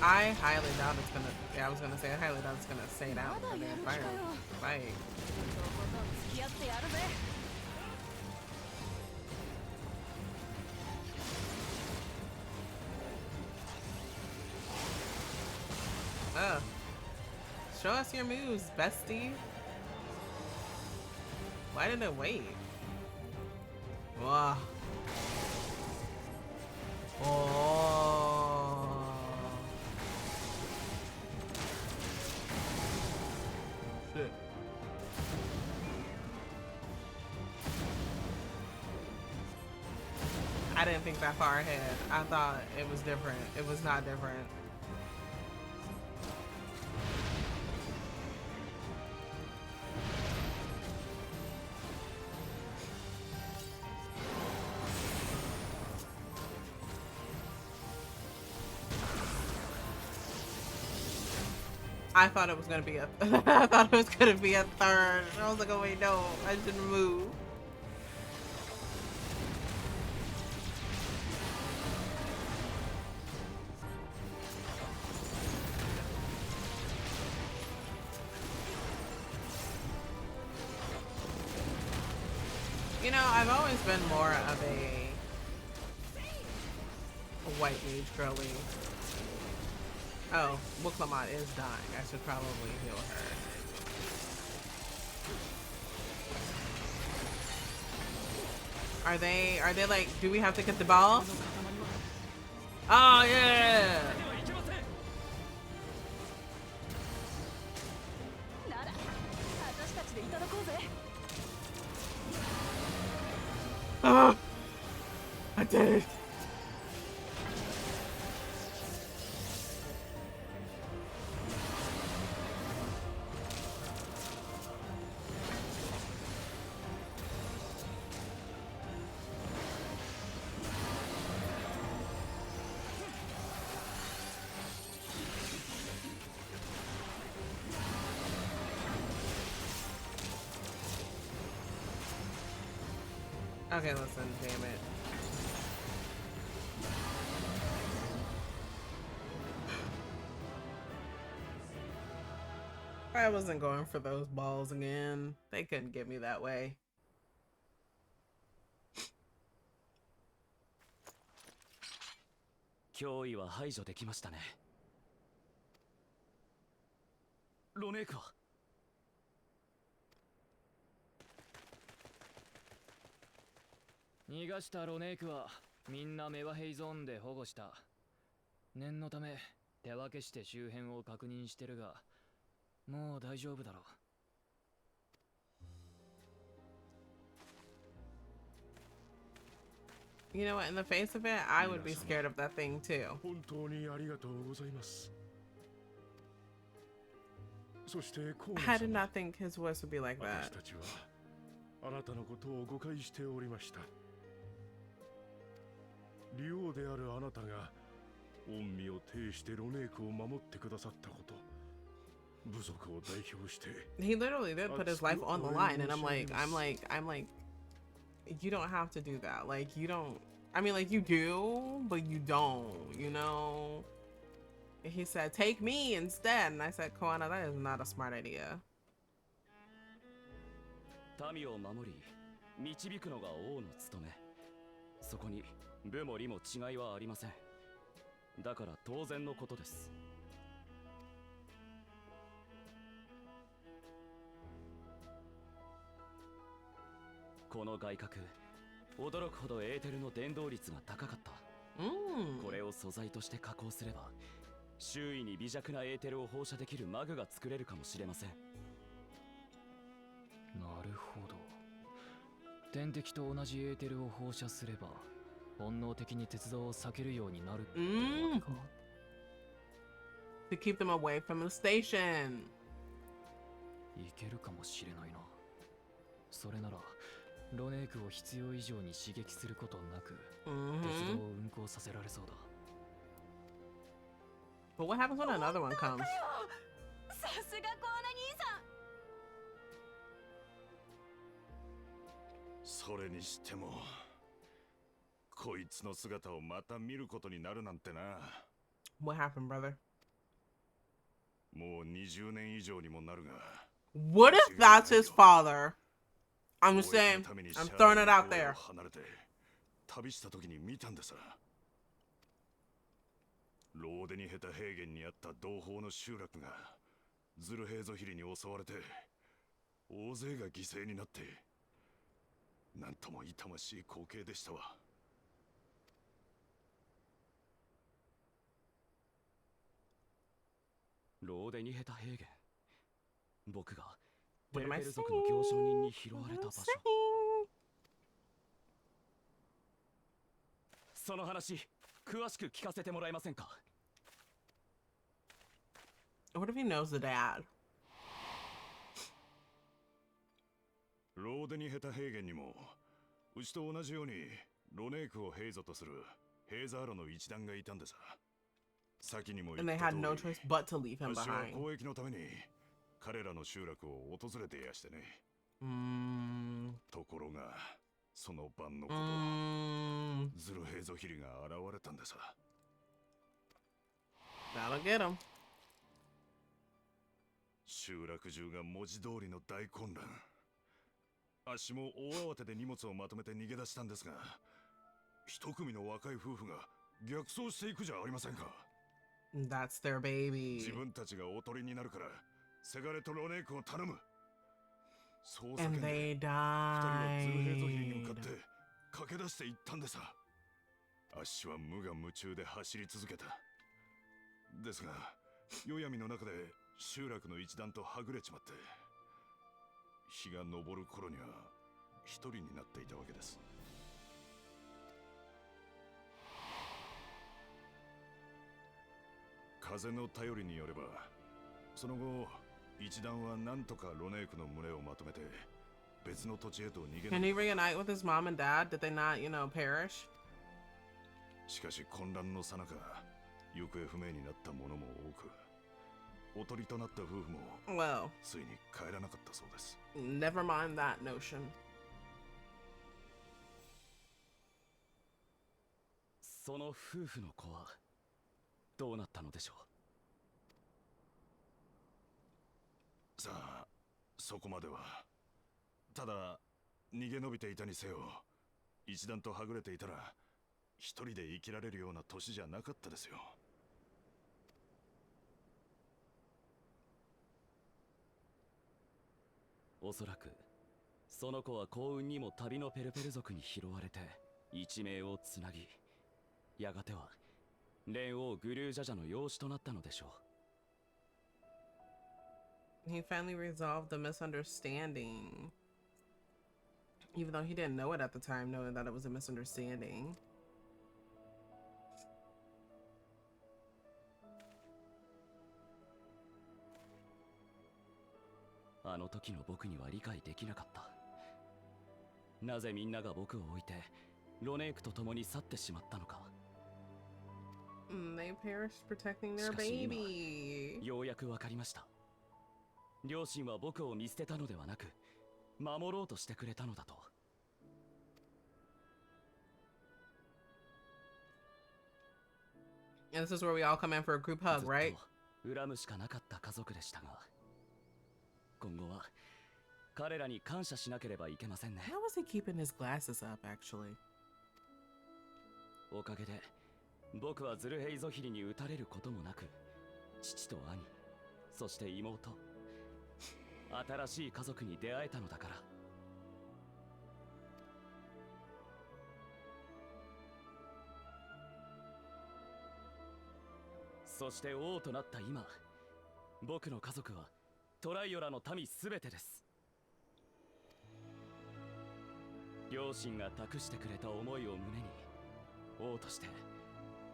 I highly doubt it's gonna. Yeah, I was gonna say I highly doubt it's gonna stay down for the entire fight. Oh, show us your moves, bestie. Why did it wait? Wow. Oh. Shit. I didn't think that far ahead. I thought it was different. It was not different. I thought it was gonna be a I thought it was gonna be a third. I was like, oh wait, no, I shouldn't move. You know, I've always been more of a white mage girly. Oh, Muklamat is dying. I should probably heal her. Are they like, do we have to get the ball? Oh yeah! Oh, I did it. Okay, listen, damn it. I wasn't going for those balls again. They couldn't get me that way. You know what, in the face of it, I would be scared of that thing too. I did not think his voice would be like that. He literally did put his life on the line, and I'm like, you don't have to do that. Like, you don't, I mean, like, you do, but you don't, you know? He said, take me instead. And I said, Koana, that is not a smart idea. To keep them away from the station. But what happens when another one comes? What happened, brother? What if that's his father? I'm saying, I'm throwing it out there. What am I saying? What if he knows the dad? And they had no choice but to leave him behind. That'll get him. あっしも大慌てで荷物をまとめて逃げ出したんですが、一組の若い夫婦が逆走していくじゃありませんか。That's their baby. 自分たちがおとりになるから、せがれとロネークを頼む。そう叫 And んで、 they 二人はズルヘイゾヒリに向か died. って駆け出していったんでさ。あっしは無我夢中で走り続けた。ですが、夜闇の中で集落の一団とはぐれちまって、日が昇る頃には一人になっていたわけです。風の頼りによれば、その後一団は何とかロネークの群れをまとめて別の土地へと逃げ。 Can he reunite with his mom and dad? Did they not, perish? しかし混乱の最中、行方不明になった者も多く、おとりとなった夫婦も Well, ついに帰らなかったそうです。 never mind that notion. その夫婦の子はどうなったのでしょう。さあ、そこまでは。ただ逃げ延びていたにせよ、一団とはぐれていたら一人で生きられるような年じゃなかったですよ。おそらくその子は幸運にも旅のペルペル族に拾われて一命をつなぎ、やがては蓮王グルージャジャの養子となったのでしょう。 He finally resolved the misunderstanding. Even though he didn't know it at the time, knowing that it was a misunderstanding. あの時の僕には理解できなかった。なぜみんなが僕を置いてロネークと共に去ってしまったのか。They perished protecting their baby. ようやくわかりました。両親は僕を見捨てたのではなく、守ろうとしてくれたのだと。And this is where we all come in for a group hug, right? ずっと恨むしかなかった家族でしたが、今後は彼らに感謝しなければいけませんね。 How was he keeping his glasses up, actually? おかげで僕はズルヘイゾヒリに撃たれることもなく、父と兄、そして妹、新しい家族に出会えたのだから。そして王となった今、僕の家族はトライオラの民すべてです。両親が託してくれた思いを胸に、王として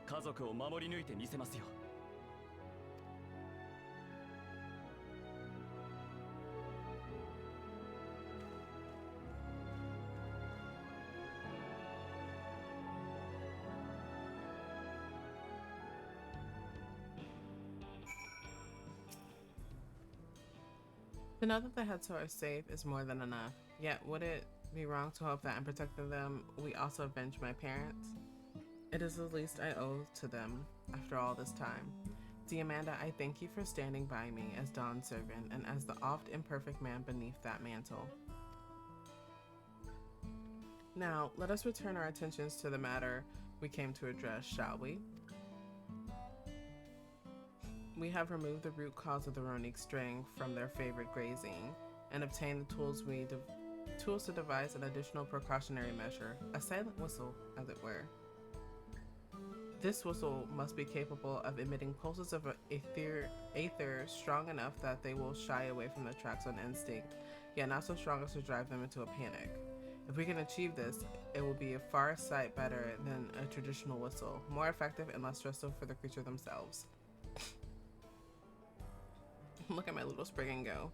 家族を守り抜いてみせますよ。To know that the Hetzer are safe is more than enough. Yet, would it be wrong to hope that in protecting them, we also avenge my parents? It is the least I owe to them after all this time. Diamanda, I thank you for standing by me as Dawn's servant and as the oft imperfect man beneath that mantle. Now, let us return our attentions to the matter we came to address, shall we? We have removed the root cause of the Ronique straying from their favorite grazing and obtained the tools to devise an additional precautionary measure, a silent whistle, as it were. This whistle must be capable of emitting pulses of aether strong enough that they will shy away from the tracks on instinct, yet not so strong as to drive them into a panic. If we can achieve this, it will be a far sight better than a traditional whistle, more effective and less stressful for the creature themselves. Look at my little sprig and go.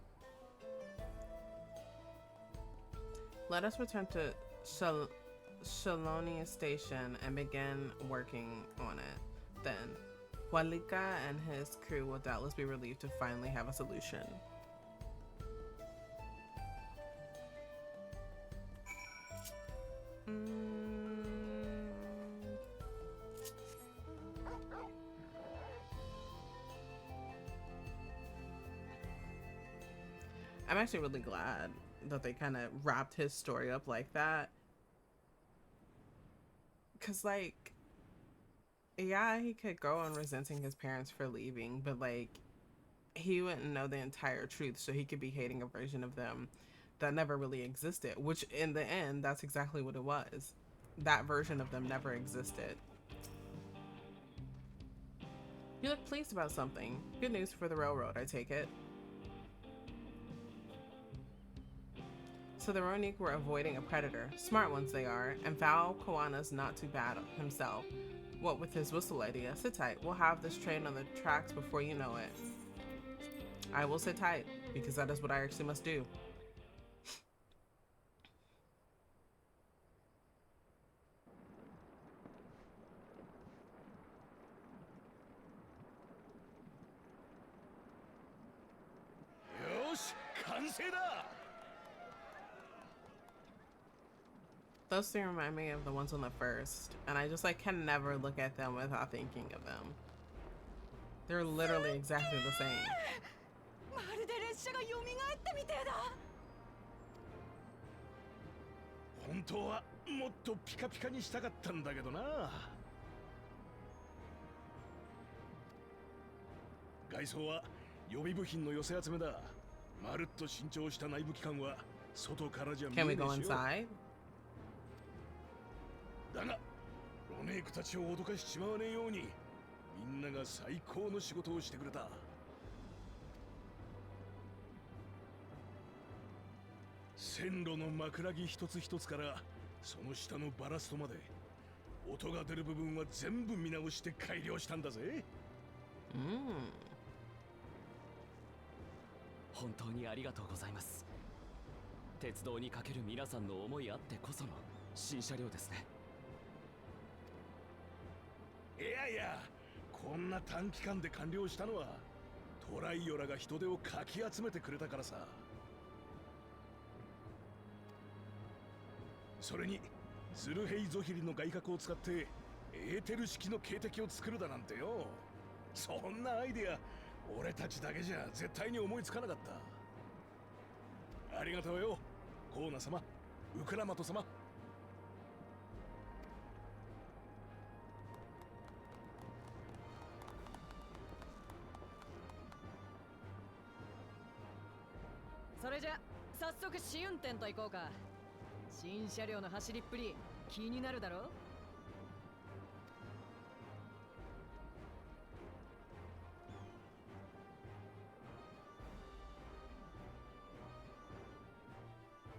Let us return to Shaloni Station and begin working on it. Then, Walika and his crew will doubtless be relieved to finally have a solution. I'm actually really glad that they kind of wrapped his story up like that. Because, like, yeah, he could go on resenting his parents for leaving, but, like, he wouldn't know the entire truth, so he could be hating a version of them that never really existed, which in the end, that's exactly what it was. That version of them never existed. You look pleased about something. Good news for the railroad, I take it. So the Ronique were avoiding a predator. Smart ones they are, and Val Koana's not too bad himself. What with his whistle idea? Sit tight. We'll have this train on the tracks before you know it. I will sit tight, because that is what I actually must do. Those three remind me of the ones on the first, and I just like can never look at them without thinking of them. They're literally exactly the same. まるで列車が蘇ったみてえだ。本当はもっとピカピカにしたかったんだけどな。外装は予備部品の寄せ集めだ。まるっと新調した内部機関は外からじゃ見え Can ね we え go しよ。 inside? だがロネークたちを脅かしちまわねえようにみんなが最高の仕事をしてくれた。線路の枕木一つ一つからその下のバラストまで音が出る部分は全部見直して改良したんだぜ。本当にありがとうございます。鉄道にかける皆さんの思いあってこその新車両ですね。いやいや、こんな短期間で完了したのはトライオラが人手をかき集めてくれたからさ。それにズルヘイゾヒリの外核を使ってエーテル式の警笛を作るだなんてよ。そんなアイデア俺たちだけじゃ絶対に思いつかなかった。ありがとうよコーナ様、ウクラマト様。それじゃ早速試運転と行こうか。新車両の走りっぷり気になるだろ。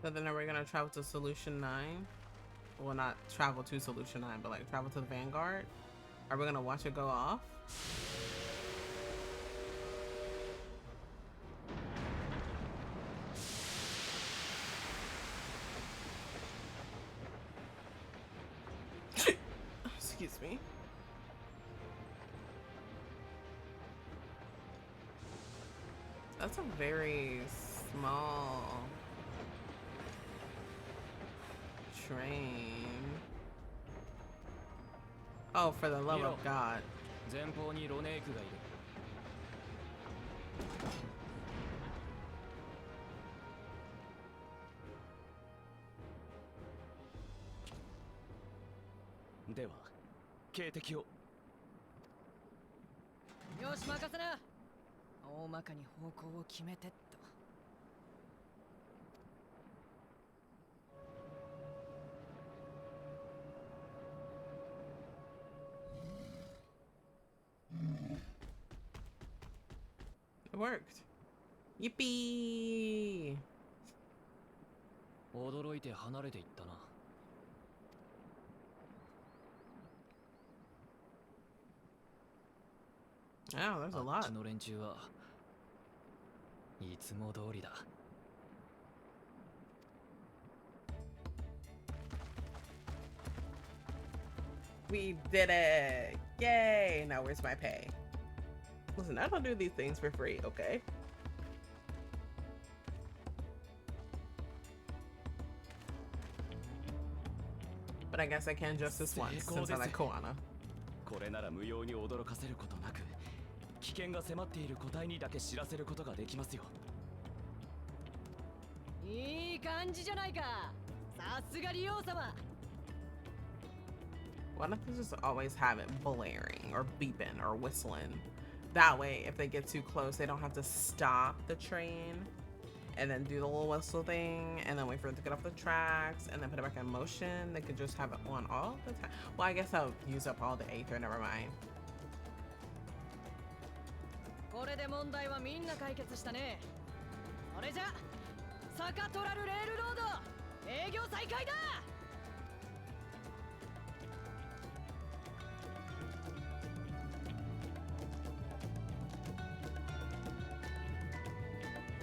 So then are we gonna travel to Solution 9? Well, not travel to Solution 9, but like travel to the Vanguard? Are we gonna watch it go off? Excuse me. That's a very small train. Oh, for the love of God. 前方にロネークがいる。では警笛を。よし任せな。大まかに方向を決めてっと。It worked. Yippee! 驚いて離れていったな。Oh, there's a あっ lot. ちの連中はいつも通りだ。We did it! Yay! Now where's my pay? Listen, I don't do these things for free, okay? But I guess I can just this once since I like Koana. これなら無用に驚かせることなく、危険が迫っている個体にだけ知らせることができますよ。いい感じじゃないか。さすが利用様。 Why don't they just always have it blaring or beeping or whistling? That way, if they get too close, they don't have to stop the train and then do the little whistle thing and then wait for it to get off the tracks and then put it back in motion. They could just have it on all the time. Well, I guess I'll use up all the aether. Never mind. これで問題はみんな解決したね。それじゃ、坂トラルレールロード営業再開だ。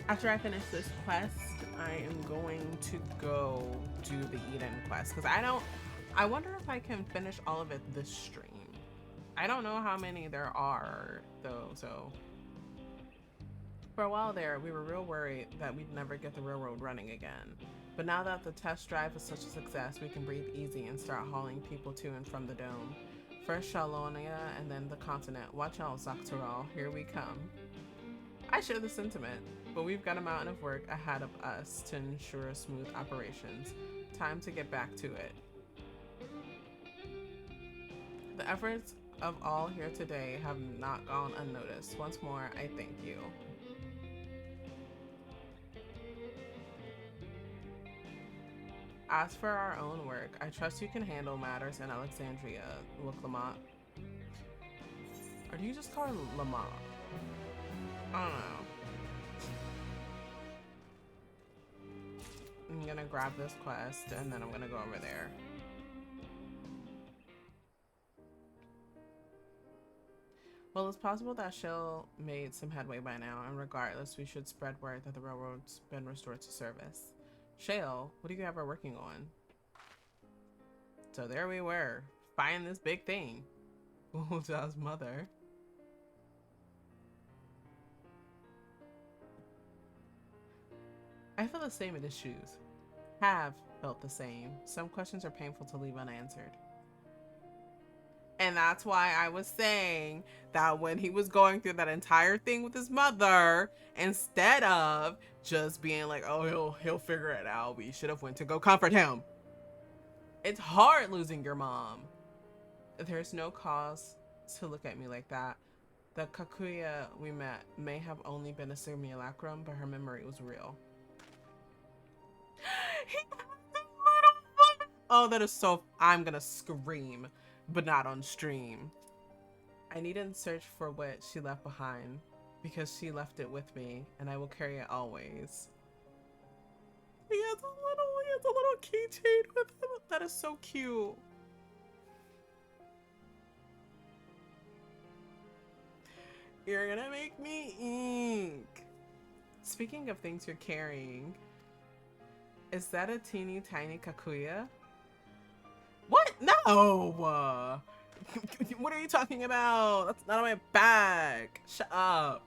After I finish this quest, I am going to go do the Eden quest because I wonder if I can finish all of it this stream. I don't know how many there are though, so for a while there we were real worried that we'd never get the railroad running again. But now that the test drive is such a success, we can breathe easy and start hauling people to and from the dome. First Shalonia and then the continent. Watch out, Zaktaral, here we come. I share the sentiment, but we've got a mountain of work ahead of us to ensure smooth operations. Time to get back to it. The efforts of all here today have not gone unnoticed. Once more, I thank you. As for our own work, I trust you can handle matters in Alexandria, with Lamont. Or do you just call her Lamont? I don't know. I'm gonna grab this quest and then I'm gonna go over there. Well, it's possible that Shell made some headway by now, and regardless, we should spread word that the railroad's been restored to service. Shale, what do you have her working on? So there we were, fighting this big thing. Wuja's mother. I feel the same in his shoes. Have felt the same. Some questions are painful to leave unanswered. And that's why I was saying that when he was going through that entire thing with his mother, instead of just being like, oh, he'll figure it out, we should have went to go comfort him. It's hard losing your mom. There's no cause to look at me like that. The Kakuya we met may have only been a simulacrum, but her memory was real. Oh, that is so... I'm gonna scream, but not on stream. I needn't search for what she left behind, because she left it with me, and I will carry it always. He has a little keychain with him. That is so cute. You're gonna make me ink. Speaking of things you're carrying, is that a teeny tiny Kakuya? What? No! What are you talking about? That's not on my bag. Shut up.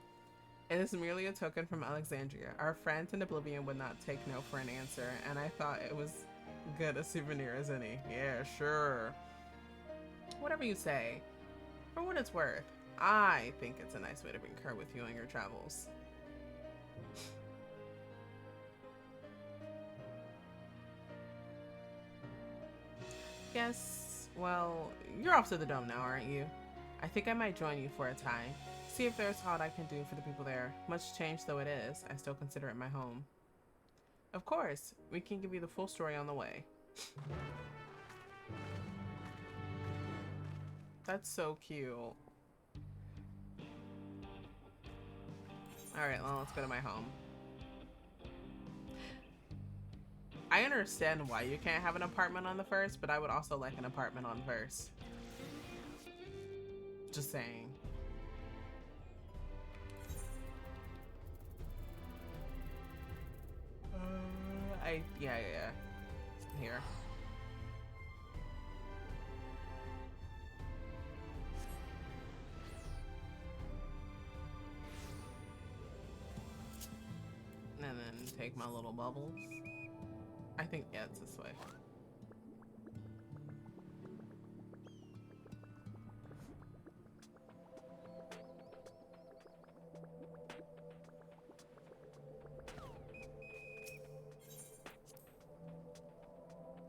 It is merely a token from Alexandria. Our friends in Oblivion would not take no for an answer, and I thought it was good a souvenir as any. Yeah, sure. Whatever you say. For what it's worth, I think it's a nice way to concur with you on your travels. Yes, well, you're off to the dome now, aren't you? I think I might join you for a time. See if there's aught I can do for the people there. Much changed though it is, I still consider it my home. Of course, we can give you the full story on the way. That's so cute. Alright, well, let's go to my home. I understand why you can't have an apartment on the first, but I would also like an apartment on first. Just saying. Yeah. Here. And then take my little bubbles. I think, yeah, it's this way.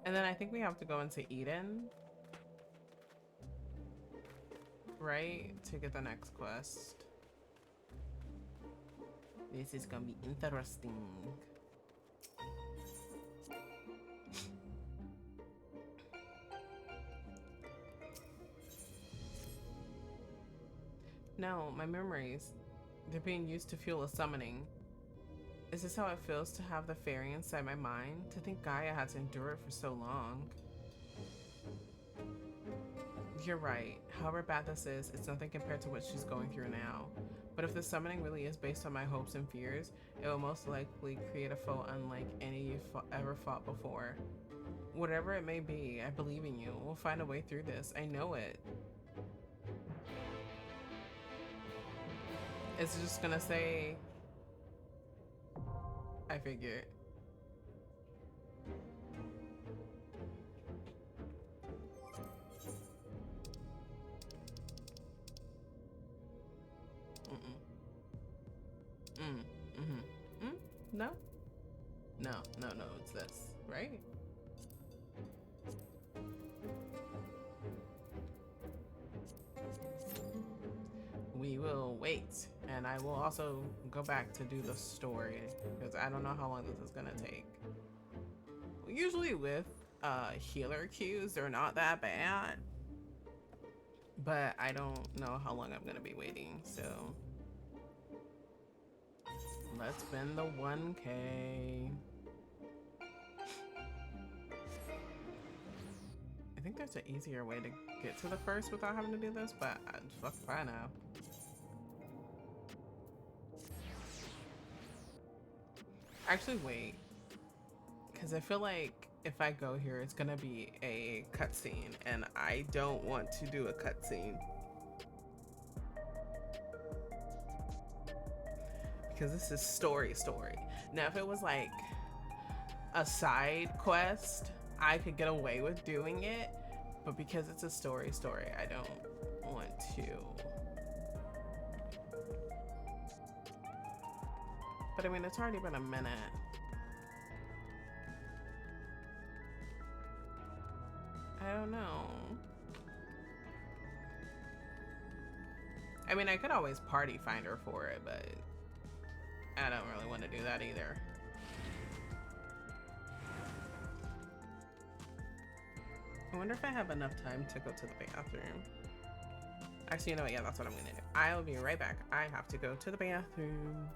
And then I think we have to go into Eden, right, to get the next quest. This is gonna be interesting. No, my memories. They're being used to fuel a summoning. Is this how it feels to have the fairy inside my mind? To think Gaia had to endure it for so long. You're right. However bad this is, it's nothing compared to what she's going through now. But if the summoning really is based on my hopes and fears, it will most likely create a foe unlike any you've ever fought before. Whatever it may be, I believe in you. We'll find a way through this. I know it. It's just gonna say, I figured. No? No, it's this, right? We will wait, and I will also go back to do the story, because I don't know how long this is gonna take. Usually with healer queues, they're not that bad, but I don't know how long I'm gonna be waiting, so let's spend the 1K. I think there's an easier way to get to the first without having to do this, but fuck if I know. Actually, wait, because I feel like if I go here, it's gonna be a cutscene, and I don't want to do a cutscene. Because this is story. Now, if it was like a side quest, I could get away with doing it, but because it's a story, I don't want to. But I mean, it's already been a minute. I don't know. I mean, I could always party finder for it, but I don't really want to do that either. I wonder if I have enough time to go to the bathroom. Actually, you know what? Yeah, that's what I'm gonna do. I'll be right back. I have to go to the bathroom.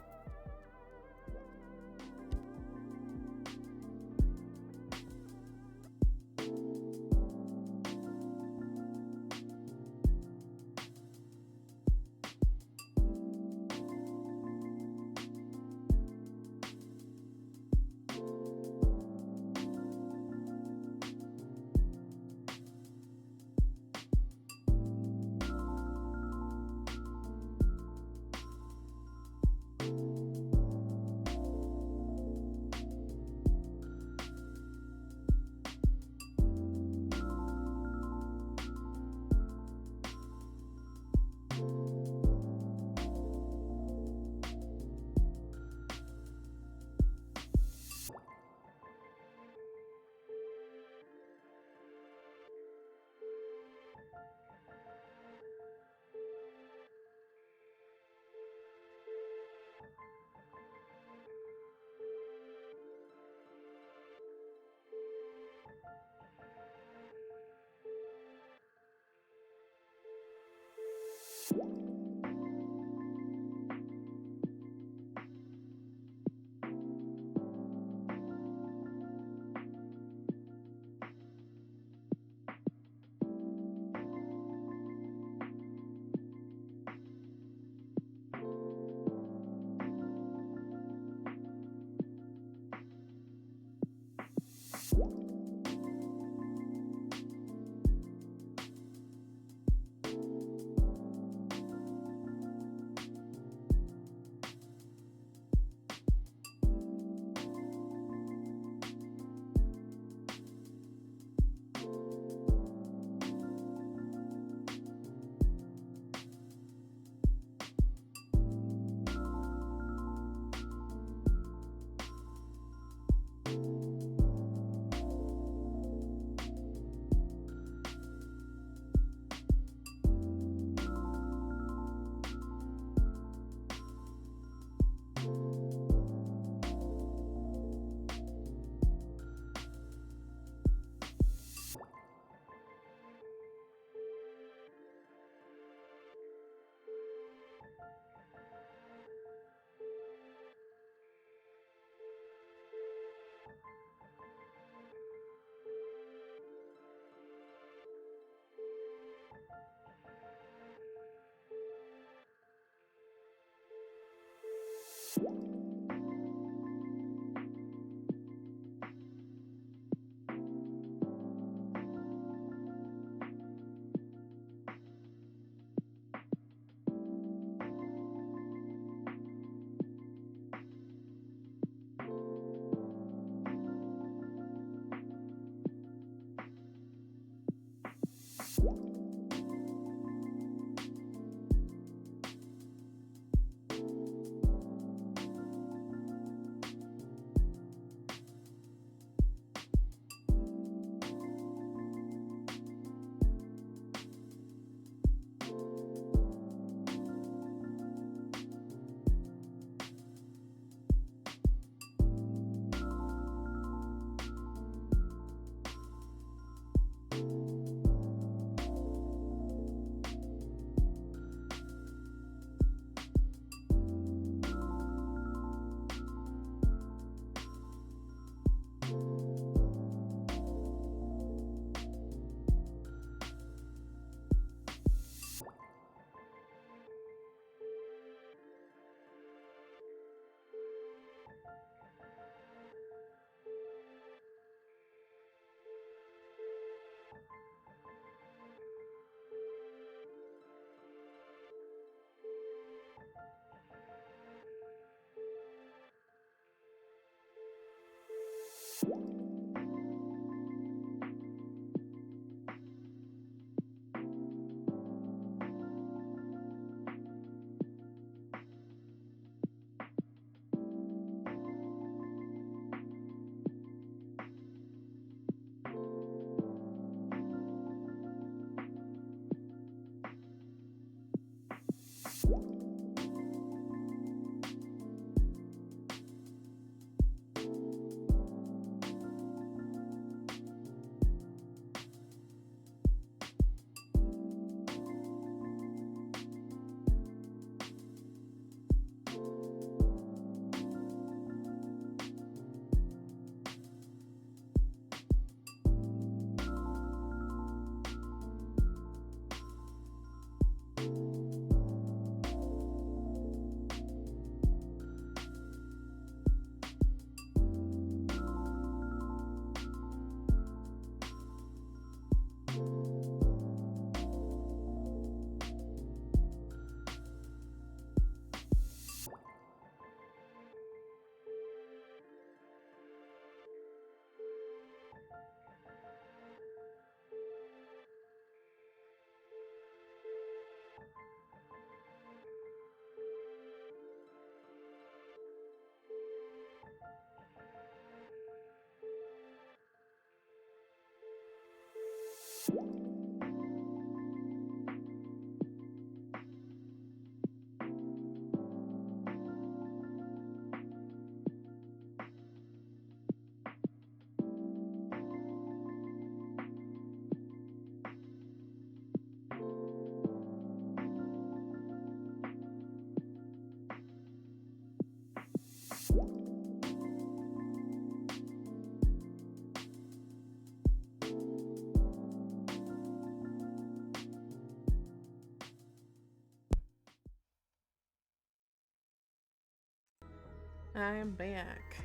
I am back.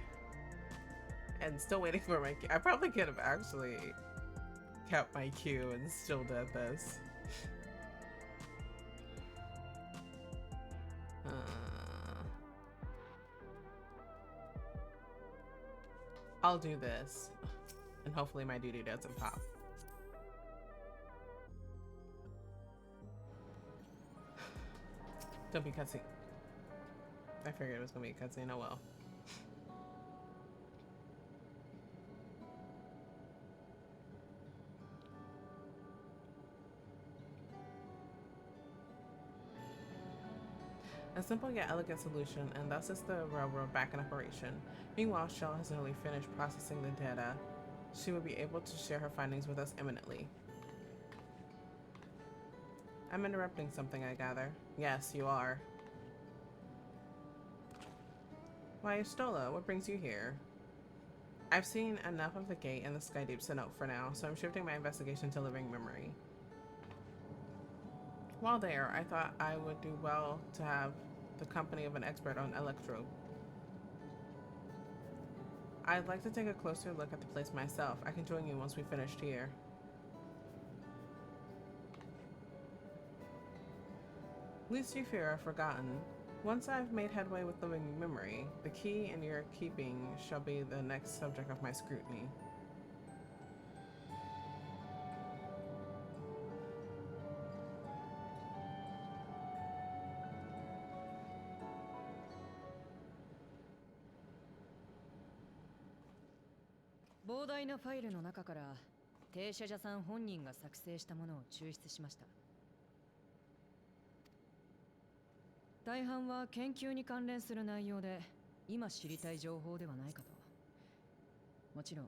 And still waiting for my cue. I probably could have actually kept my cue and still did this. I'll do this. And hopefully my doo-doo doesn't pop. Don't be cutscene. I figured it was gonna be a cutscene, oh well. A simple yet elegant solution, and thus is the railroad back in operation. Meanwhile, Shell has nearly finished processing the data. She will be able to share her findings with us imminently. I'm interrupting something, I gather. Yes, you are. Why, Stola, what brings you here? I've seen enough of the gate and the Skydeep Cenote for now, so I'm shifting my investigation to living memory. While there, I thought I would do well to have the company of an expert on electro. I'd like to take a closer look at the place myself. I can join you once we finished here. Least you fear I've forgotten. Once I've made headway with living memory, the key in your keeping shall be the next subject of my scrutiny.膨大なファイルの中から停車者さん本人が作成したものを抽出しました。大半は研究に関連する内容で今知りたい情報ではないかと。もちろん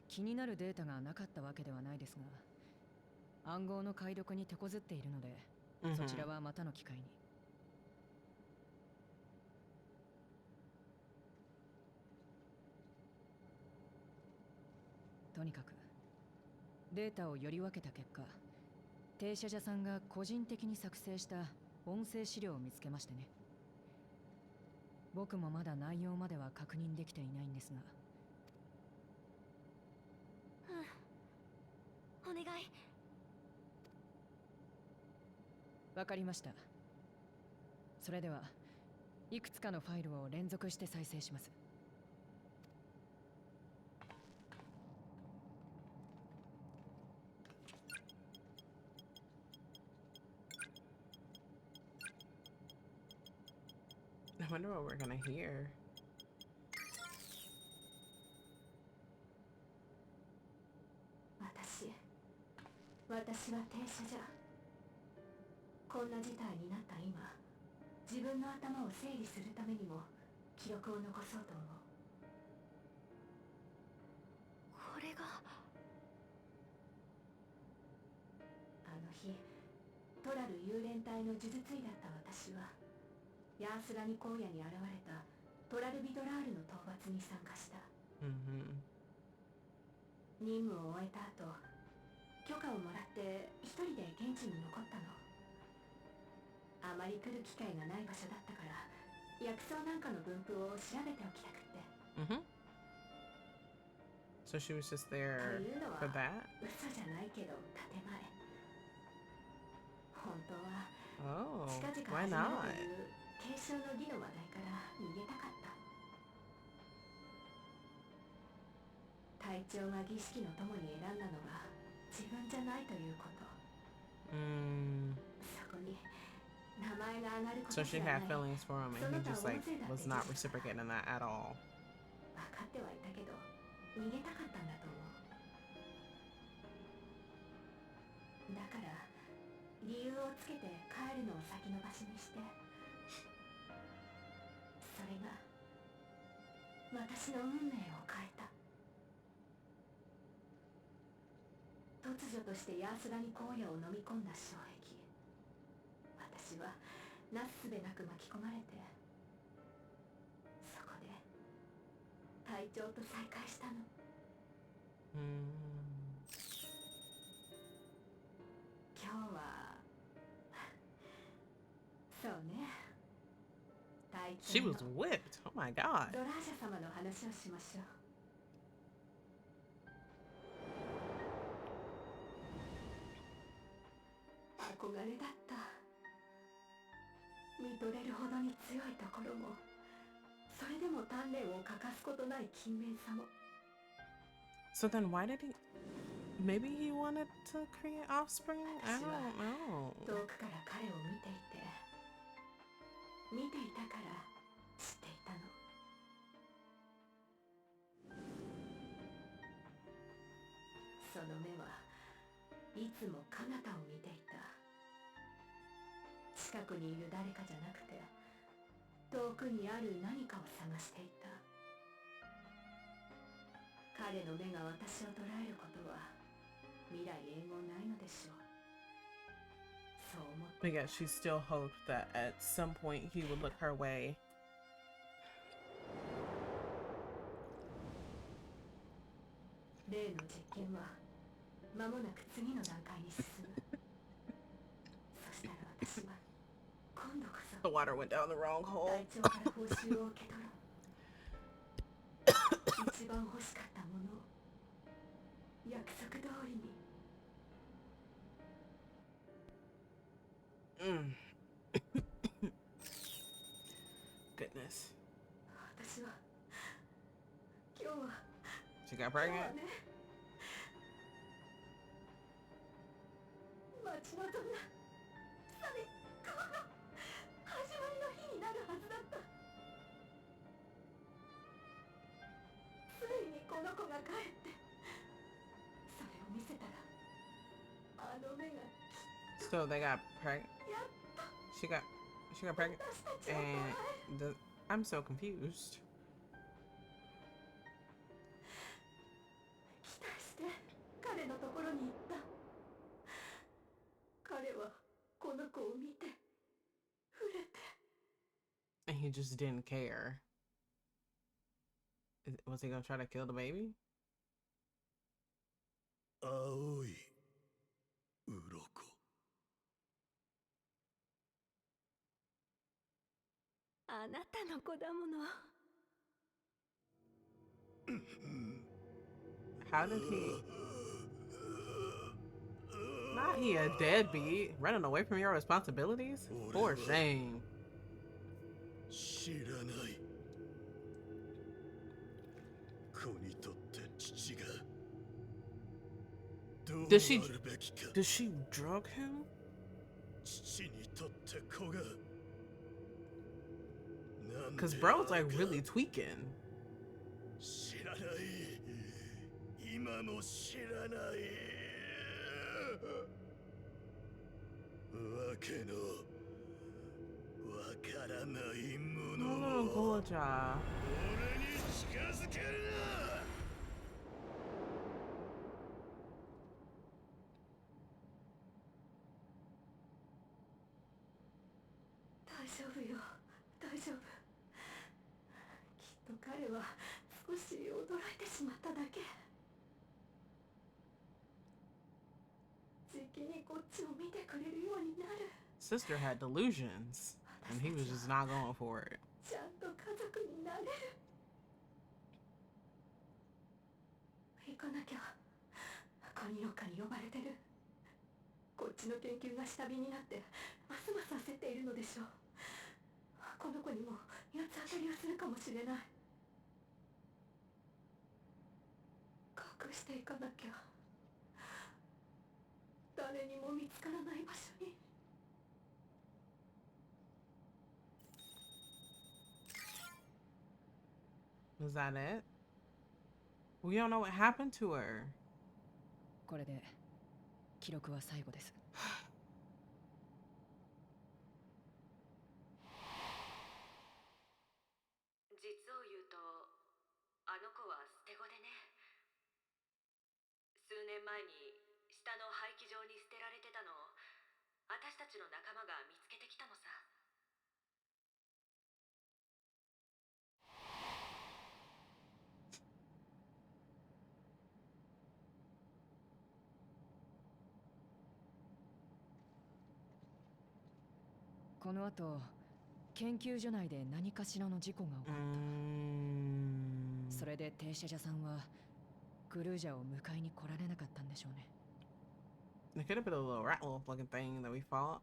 気になるデータがなかったわけではないですが、暗号の解読に手こずっているので、そちらはまたの機会に。とにかくデータをより分けた結果、停車者さんが個人的に作成した音声資料を見つけましてね。僕もまだ内容までは確認できていないんですが。お願い。わかりました。それではいくつかのファイルを連続して再生します。I wonder what we're gonna hear. 私は停車じゃ。こんな事態になった今、自分の頭を整理するためにも記録を残そうと思う。これがあの日、トラル幽霊隊の呪術医だった私はヤースラニ荒野に現れたトラルビドラールの討伐に参加した。任務を終えた後、許可をもらって一人で現地に残ったの。あまり来る機会がない場所だったから薬草なんかの分布を調べておきたくって。So she was just there for that? 嘘じゃないけど建前。本当は Oh, 近々 why 始める not? という継承の儀の話題から逃げたかった。隊長が儀式の友に選んだのが自分じゃないということ。そこに名前が上がること So じ she ゃない。 had feelings for him and he just like was not reciprocating that at all. 分かってはいたけど逃げたかったんだと思う。だから理由をつけて帰るのを先延ばしにして、それが私の運命を変えた。突如としてヤースラニ荒野を飲み込んだ障壁。私はなすすべなく巻き込まれて、そこで隊長と再会したの。今日はそうね、隊 She 長 was の whipped. Oh my god. ドラージャ様の話をしましょう。憧れだった。見とれるほどに強いところも、それでも鍛錬を欠かすことない勤勉さも。 So then why did he maybe he wanted to create offspring? I don't know. 遠くから彼を見ていて、見ていたから知っていたの。その目はいつも彼方を見ていた。近くにいる誰かじゃなくて、遠くにある何かを探していた。彼の目が私を捉えることは未来永劫ないのでしょう。そう思って。 But yeah, she still hoped that at some point he would look her way. 例の実験は間もなく次の段階に進む。そしたら私は今度こそ The water went down the wrong hole. 隊長から報酬を受け取ろう。一番欲しかったものを約束通りに。Goodness. 私は今日は She got 今日は pregnant? ね、待ち望んだ最高の始まりの日になるはずだった。ついにこの子が帰って、それを見せたらあの目が So they got pregnant. やっと She got pregnant 私たちを捉え and I'm so confused. 期待して彼のところに行った。彼はこの子を見て触れて。 And he just didn't care. Was he gonna try to kill the baby? 青い鱗。あなたの子だもの。 How did he? Not he a deadbeat, running away from your responsibilities? For shame. 知らない。子にとって父がどうあ Did she るべきか。 did she drug him? 父にとって子がなんで Cause bro's like あか really tweaking. 知らない。今も知らない。わけのわからないもの Oh, を Goja. 俺に近づけるな。大丈夫よ、大丈夫。きっと彼は少し驚いてしまっただけ。じきにこっちを見てくれるようになる。Sister had delusions, and he was just not going for it. ちゃんと家族になれる。行かなきゃ。神の家に呼ばれてる。こっちの研究が下火になってますます焦っているのでしょう。この子にも八つ当たりをするかもしれない。隠していかなきゃ。誰にも見つからない場所に。Was that it? We don't know what happened to her. これで記録は最後です。実を言うと、あの子は捨て子でね。数年前に下の廃棄場に捨てられてたのを私たちの仲間が見つけてきたのさ。この後、研究所内で何かしらの事故が起こった。それで停車者さんはグルージャを迎えに来られなかったんでしょうね。It could have been a little rat wolf looking thing that we fought.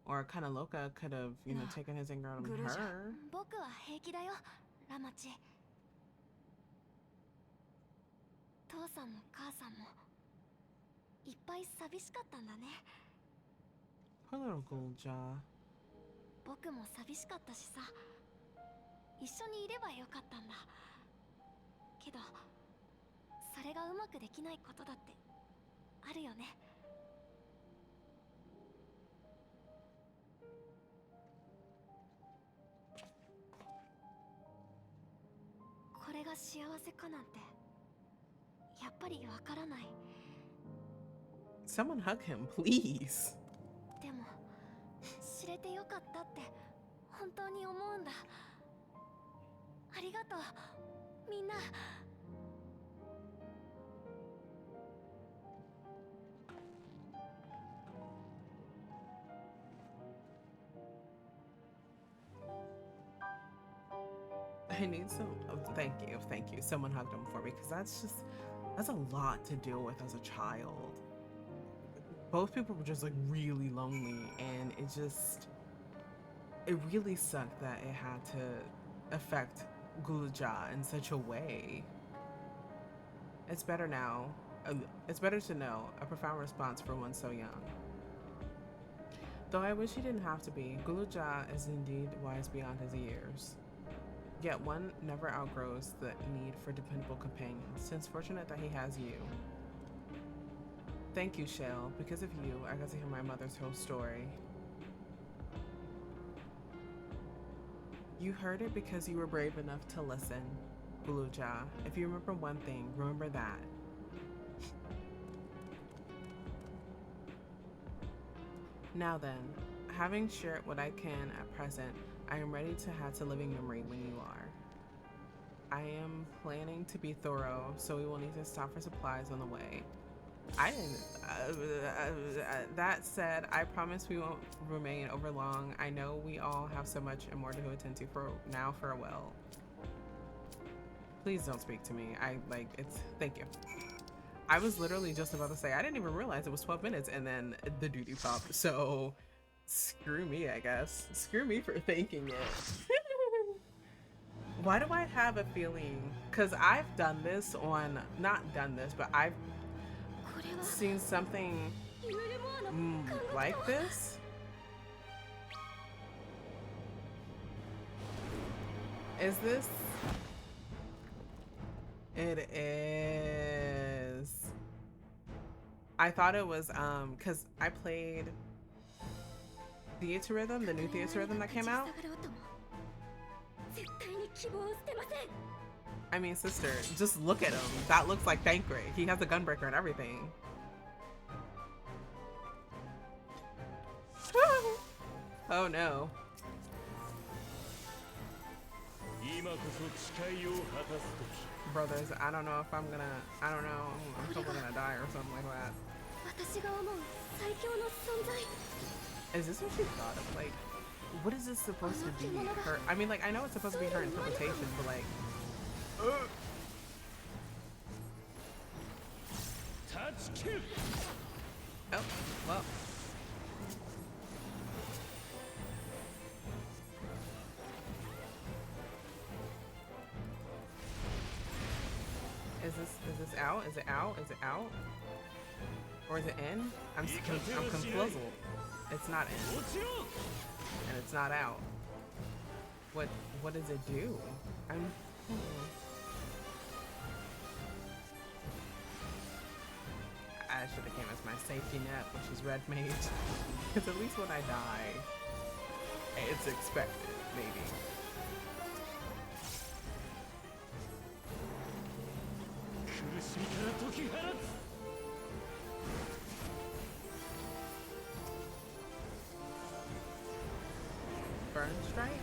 Or kind of Loka could have, you know, taken his anger out on her. 僕は平気だよ、ラマチ。父さんも母さんもいっぱい寂しかったんだね。Poor little Gulja. 僕も寂しかったしさ、一緒にいればよかったんだ。けどそれがうまくできないことだってあるよね。これが幸せかなんてやっぱりわからない。 Someone hug him, please. でも知れてよかったって本当に思うんだ。ありがとうみんな。I need some. Oh, thank you. Someone hugged him for me because that's a lot to deal with as a child. Both people were just like really lonely, and it really sucked that it had to affect Gulja in such a way. It's better now. It's better to know a profound response for one so young. Though I wish he didn't have to be, Gulja is indeed wise beyond his years. Yet one never outgrows the need for dependable companions. It's fortunate that he has you. Thank you, Shale. Because of you, I got to hear my mother's whole story. You heard it because you were brave enough to listen, Gulja. If you remember one thing, remember that. Now then, having shared what I can at present, I am ready to add to living memory when you are. I am planning to be thorough, so we will need to stop for supplies on the way. That said, I promise we won't remain over long. I know we all have so much and more to attend to. For now, farewell. Please don't speak to me. Thank you. I was literally just about to say, I didn't even realize it was 12 minutes and then the duty popped. So screw me, I guess. Screw me for thinking it. Why do I have a feeling? Because I've done this on, not done this, but I've seen something like this. Is this? It is. I thought it was because I played Theater Rhythm, the new Theater Rhythm that came out. I mean, sister, just look at him. That looks like Thancred. He has a gunbreaker and everything. Oh no. Brothers, I don't know if I'm gonna, I don't know, I'm probably gonna die or something like that. Is this what she thought of? Like, what is this supposed to be? Her? I mean, like, I know it's supposed to be her interpretation, but like, oh, well. Is this out? Is it out? Is it out? Or is it in? I'm confused. It's not in. And it's not out. What does it do? I should have came as my safety net, which is red mage. Because at least when I die, it's expected, maybe. Burn strike?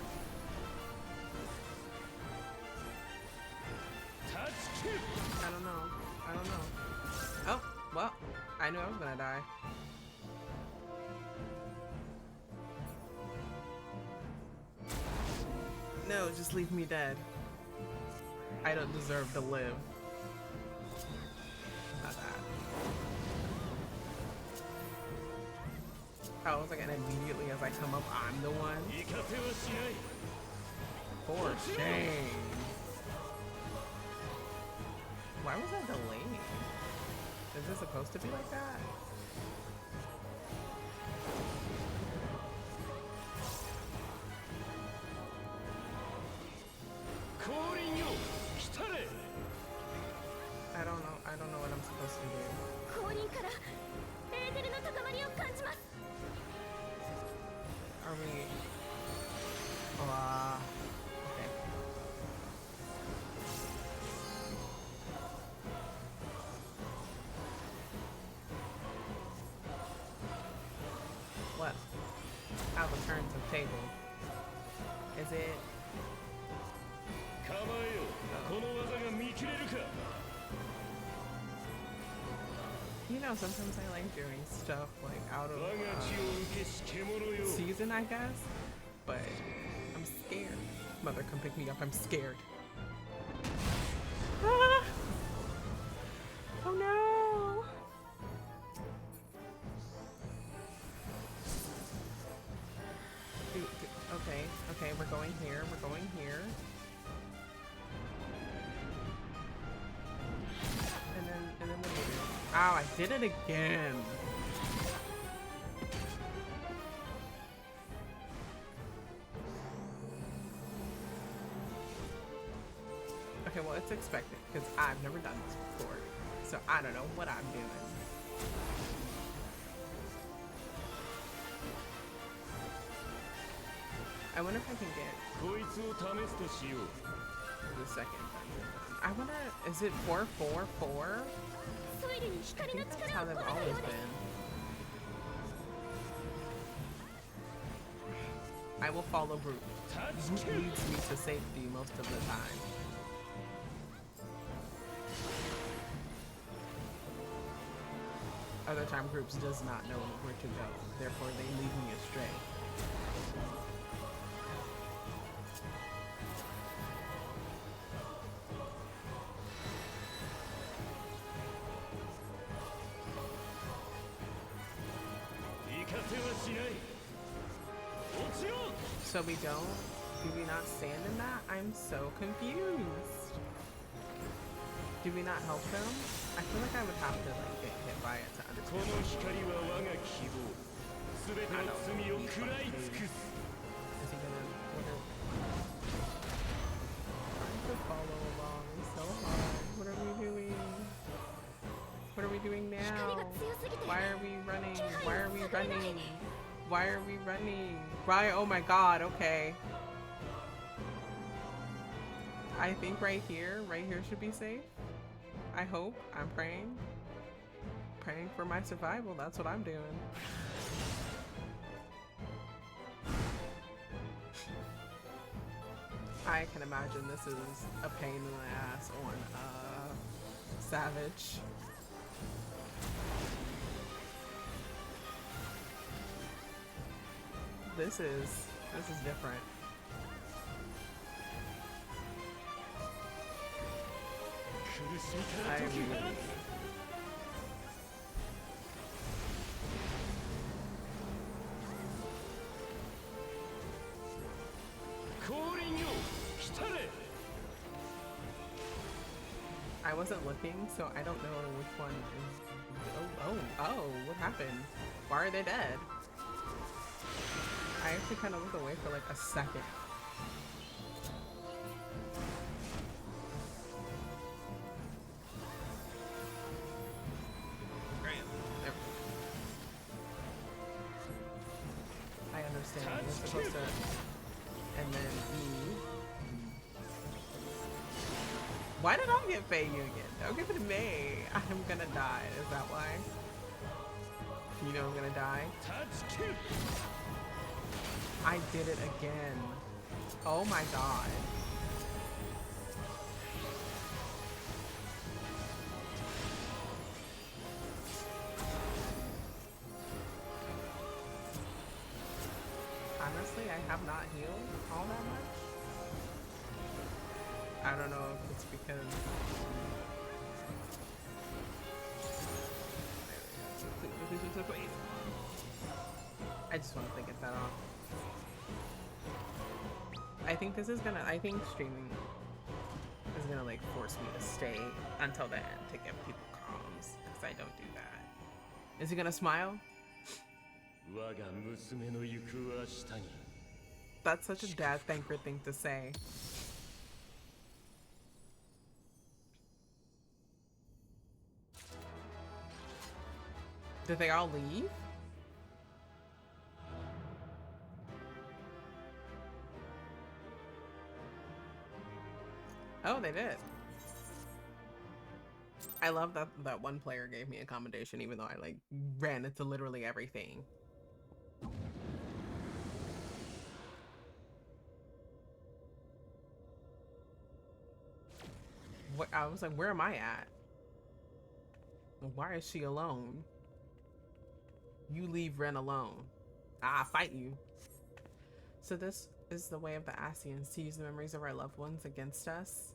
I don't know. Oh, well, I knew I was gonna die. No, just leave me dead. I don't deserve to live. Not that. Oh, it's like, and immediately as I come up, I'm the one. For shame. Why was that delayed? Is this supposed to be like that? I don't know what I'm supposed to do. Are we... okay. What? How the turns of table? Is it... You know, sometimes I like doing stuff like out of season, I guess, but I'm scared. Mother, come pick me up. I'm scared. Ah! Oh no! Okay, we're going here. We're going here. And then what do we do? Ow, I did it again. Okay, well, it's expected because I've never done this before. So I don't know what I'm doing. I wonder if I can get the second dungeon. I wonder, is it 444? I think that's how they've always been. I will follow group. Group leads me to safety most of the time. Other time groups does not know where to go, therefore they lead me astray. So we don't? Do we not stand in that? I'm so confused. Do we not help them? I feel like I would have to like get hit by it to understand. I know. Is he gonna trying to follow along so hard? What are we doing? What are we doing now? Why are we running? Why are we running? Why are we running? Why? Oh my god, okay. I think right here should be safe. I hope. I'm praying. Praying for my survival. That's what I'm doing. I can imagine this is a pain in the ass on Savage. this is different. I really... I wasn't looking, so I don't know which one is... Oh, what happened? Why are they dead? I actually kind of looked away for like a second. I understand. You're supposed to... And then me. Why did I get Faye you again? Don't give it to me. I'm gonna die. Is that why? You know I'm gonna die? I did it again. Oh my god. Honestly, I have not healed all that much. I don't know if it's because... Please. I just wanted to get that off. I think this is gonna... I think streaming is gonna like force me to stay until the end to give people comms, because I don't do that. Is he gonna smile? That's such a dad thanker thing to say. Did they all leave? Oh, they did. I love that that one player gave me a commendation, even though I like ran into literally everything. What, I was like, where am I at? Why is she alone? You leave Ren alone. Ah, fight you. So this is the way of the Asians, to use the memories of our loved ones against us.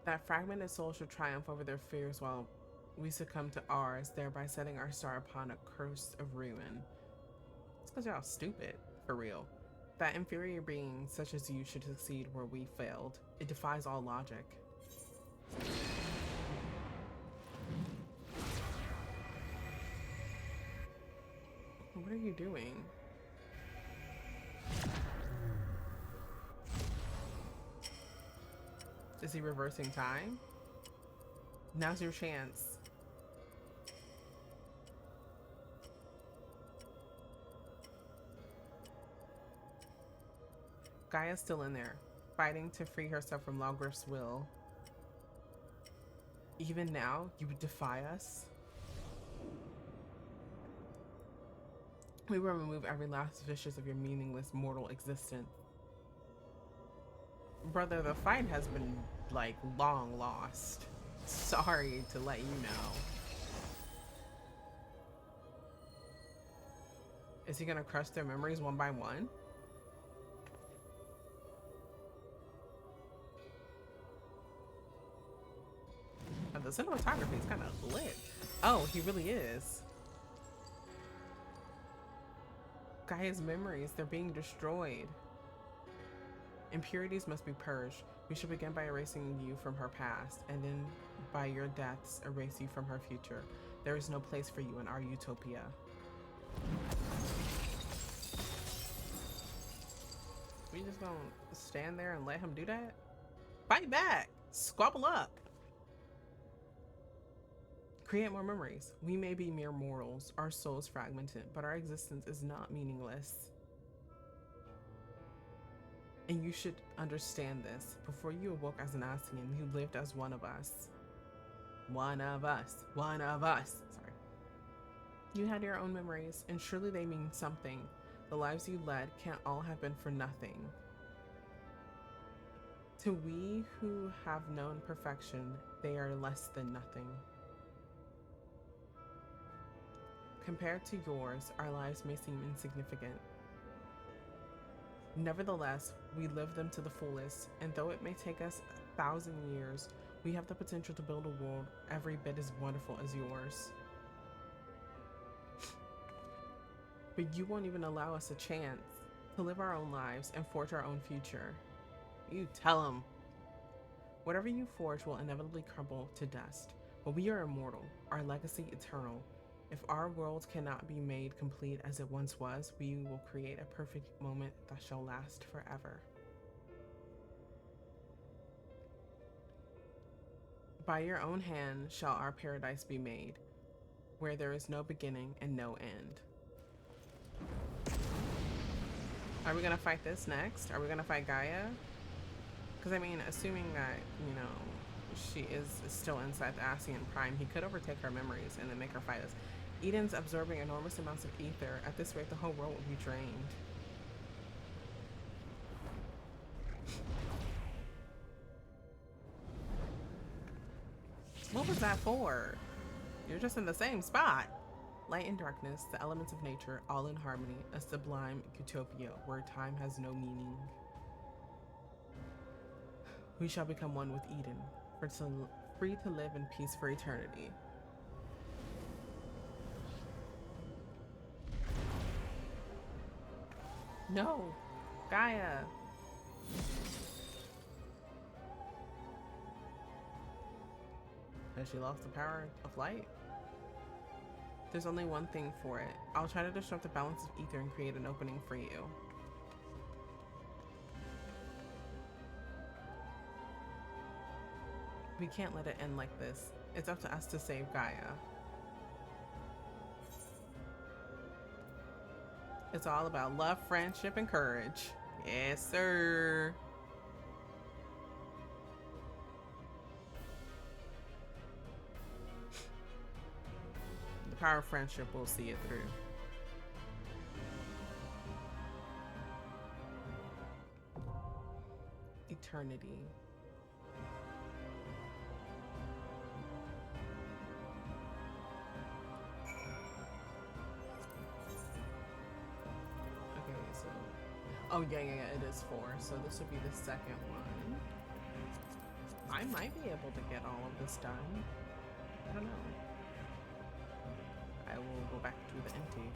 That fragmented soul should triumph over their fears while we succumb to ours, thereby setting our star upon a curse of ruin. It's because y'all stupid, for real. That inferior being such as you should succeed where we failed. It defies all logic. What are you doing? Is he reversing time? Now's your chance. Gaia's still in there, fighting to free herself from Lawgriff's will. Even now, you would defy us? We will remove every last vestige of your meaningless mortal existence. Brother, the fight has been, like, long lost. Sorry to let you know. Is he gonna crush their memories one by one? The cinematography is kind of lit. Oh, he really is. Gaia's memories, they're being destroyed. Impurities must be purged. We should begin by erasing you from her past, and then by your deaths, erase you from her future. There is no place for you in our utopia. We just gonna stand there and let him do that? Fight back! Squabble up! Create more memories. We may be mere mortals, our souls fragmented, but our existence is not meaningless. And you should understand this. Before you awoke as an Asian, you lived as one of us. One of us. One of us. Sorry. You had your own memories, and surely they mean something. The lives you led can't all have been for nothing. To we who have known perfection, they are less than nothing. Compared to yours, our lives may seem insignificant. Nevertheless, we live them to the fullest, and though it may take us 1,000 years, we have the potential to build a world every bit as wonderful as yours. But you won't even allow us a chance to live our own lives and forge our own future. You tell them. Whatever you forge will inevitably crumble to dust, but we are immortal, our legacy eternal. If our world cannot be made complete as it once was, we will create a perfect moment that shall last forever. By your own hand shall our paradise be made, where there is no beginning and no end. Are we gonna fight this next? Are we gonna fight Gaia? Because I mean, assuming that, you know, she is still inside the Ascian Prime, he could overtake her memories and then make her fight us. Eden's absorbing enormous amounts of ether. At this rate, the whole world will be drained. What was that for? You're just in the same spot. Light and darkness, the elements of nature, all in harmony, a sublime utopia where time has no meaning. We shall become one with Eden, free to live in peace for eternity. No, Gaia. Has she lost the power of light? There's only one thing for it. I'll try to disrupt the balance of ether and create an opening for you. We can't let it end like this. It's up to us to save Gaia. It's all about love, friendship, and courage. Yes, sir. The power of friendship will see it through. Eternity. Oh, yeah, it is 4. So this would be the second one. I might be able to get all of this done. I don't know. I will go back to the empty.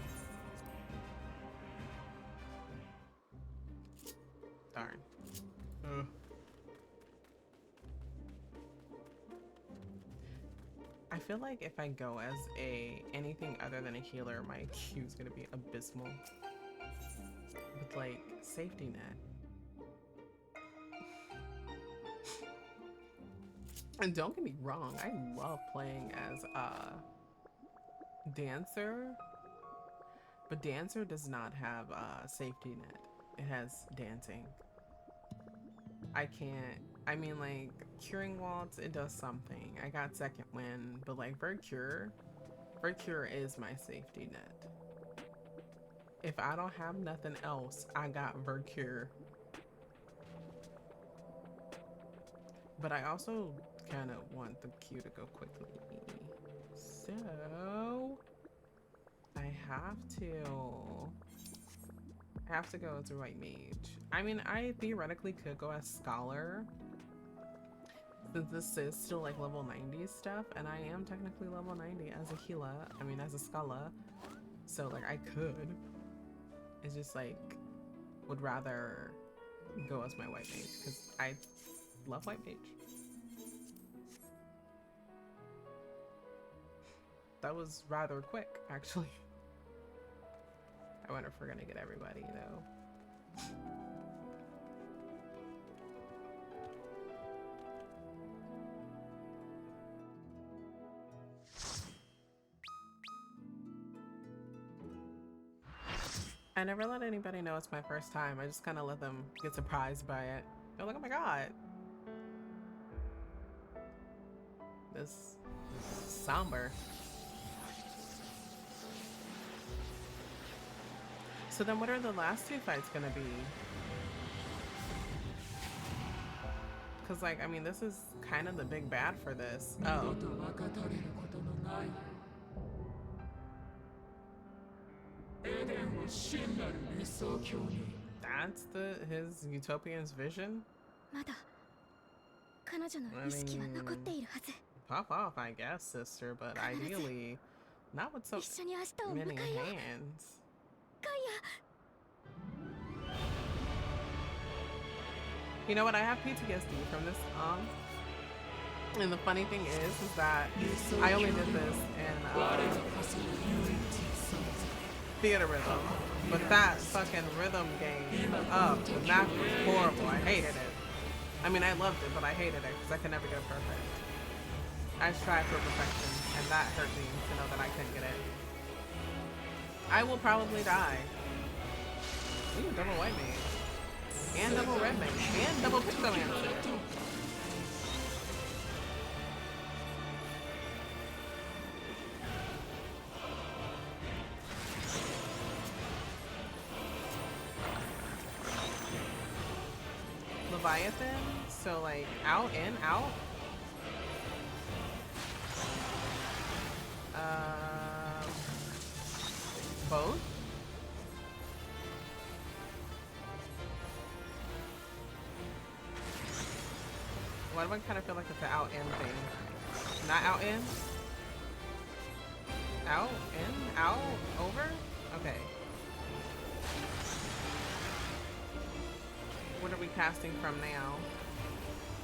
Darn. Ugh. I feel like if I go as anything other than a healer, my IQ is gonna be abysmal. With like safety net. And don't get me wrong, I love playing as a dancer, but dancer does not have a safety net. It has dancing. I can't, I mean, like curing waltz, it does something. I got second wind, but like Vercure is my safety net. If I don't have nothing else, I got Vercure. But I also kind of want the Q to go quickly. So I have to go as a white mage. I mean, I theoretically could go as Scholar, since this is still like level 90 stuff, and I am technically level 90 as a healer. I mean, as a Scholar. So like I could. It's just like, would rather go as my white mage because I love white mage. That was rather quick, actually. I wonder if we're gonna get everybody though. I never let anybody know it's my first time. I just kind of let them get surprised by it. They're like, oh my god. This is somber. So then what are the last 2 fights gonna be? Because, like, I mean, this is kind of the big bad for this. Oh. That's his utopian's vision? まだ彼女の意識は残っているはず。 Pop off, I guess, sister, but ideally, not with so 一緒に明日を迎 many えよう。 hands. ガイ You know what? I have PTSD from this and the funny thing is that I only did this in theater rhythm, but that fucking rhythm game up, that was horrible. I hated it. I mean, I loved it, but I hated it because I could never get it perfect. I tried for perfection, and that hurt me to know that I couldn't get it. I will probably die. Ooh, double white mage. And double red mage. And double pixomancer. Leviathan? So like out, in, out? Both? Why do I kind of feel like it's an out in thing? Not out in? Out, in, out, over? Okay. What are we casting from now?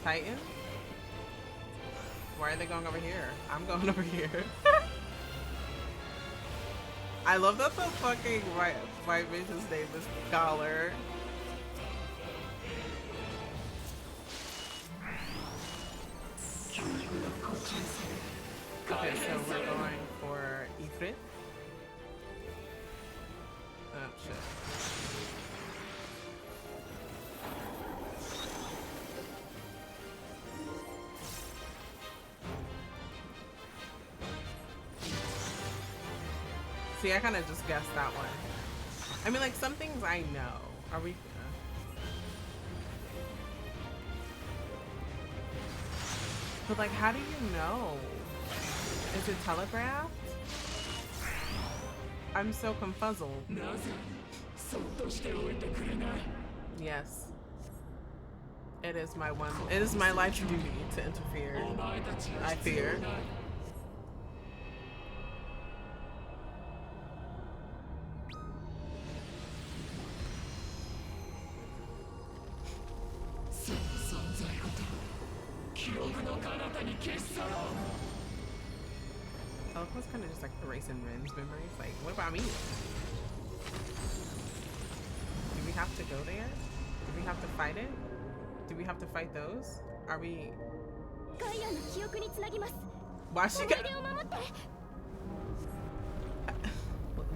Titan? Why are they going over here? I'm going over here. I love that the fucking white mage's name is Scholar. Okay, so we're going for Ifrit. Oh shit. See, I kind of just guessed that one. I mean, like, some things I know. Are we... But, like, how do you know? Is it telegraphed? I'm so confuzzled. Yes. It is my one... It is my life's duty to interfere. I fear. Oh, it was kind of just like erasing Ren's memories. Like, what about me? Do we have to go there? Do we have to fight it? Do we have to fight those? Are we... Why she got...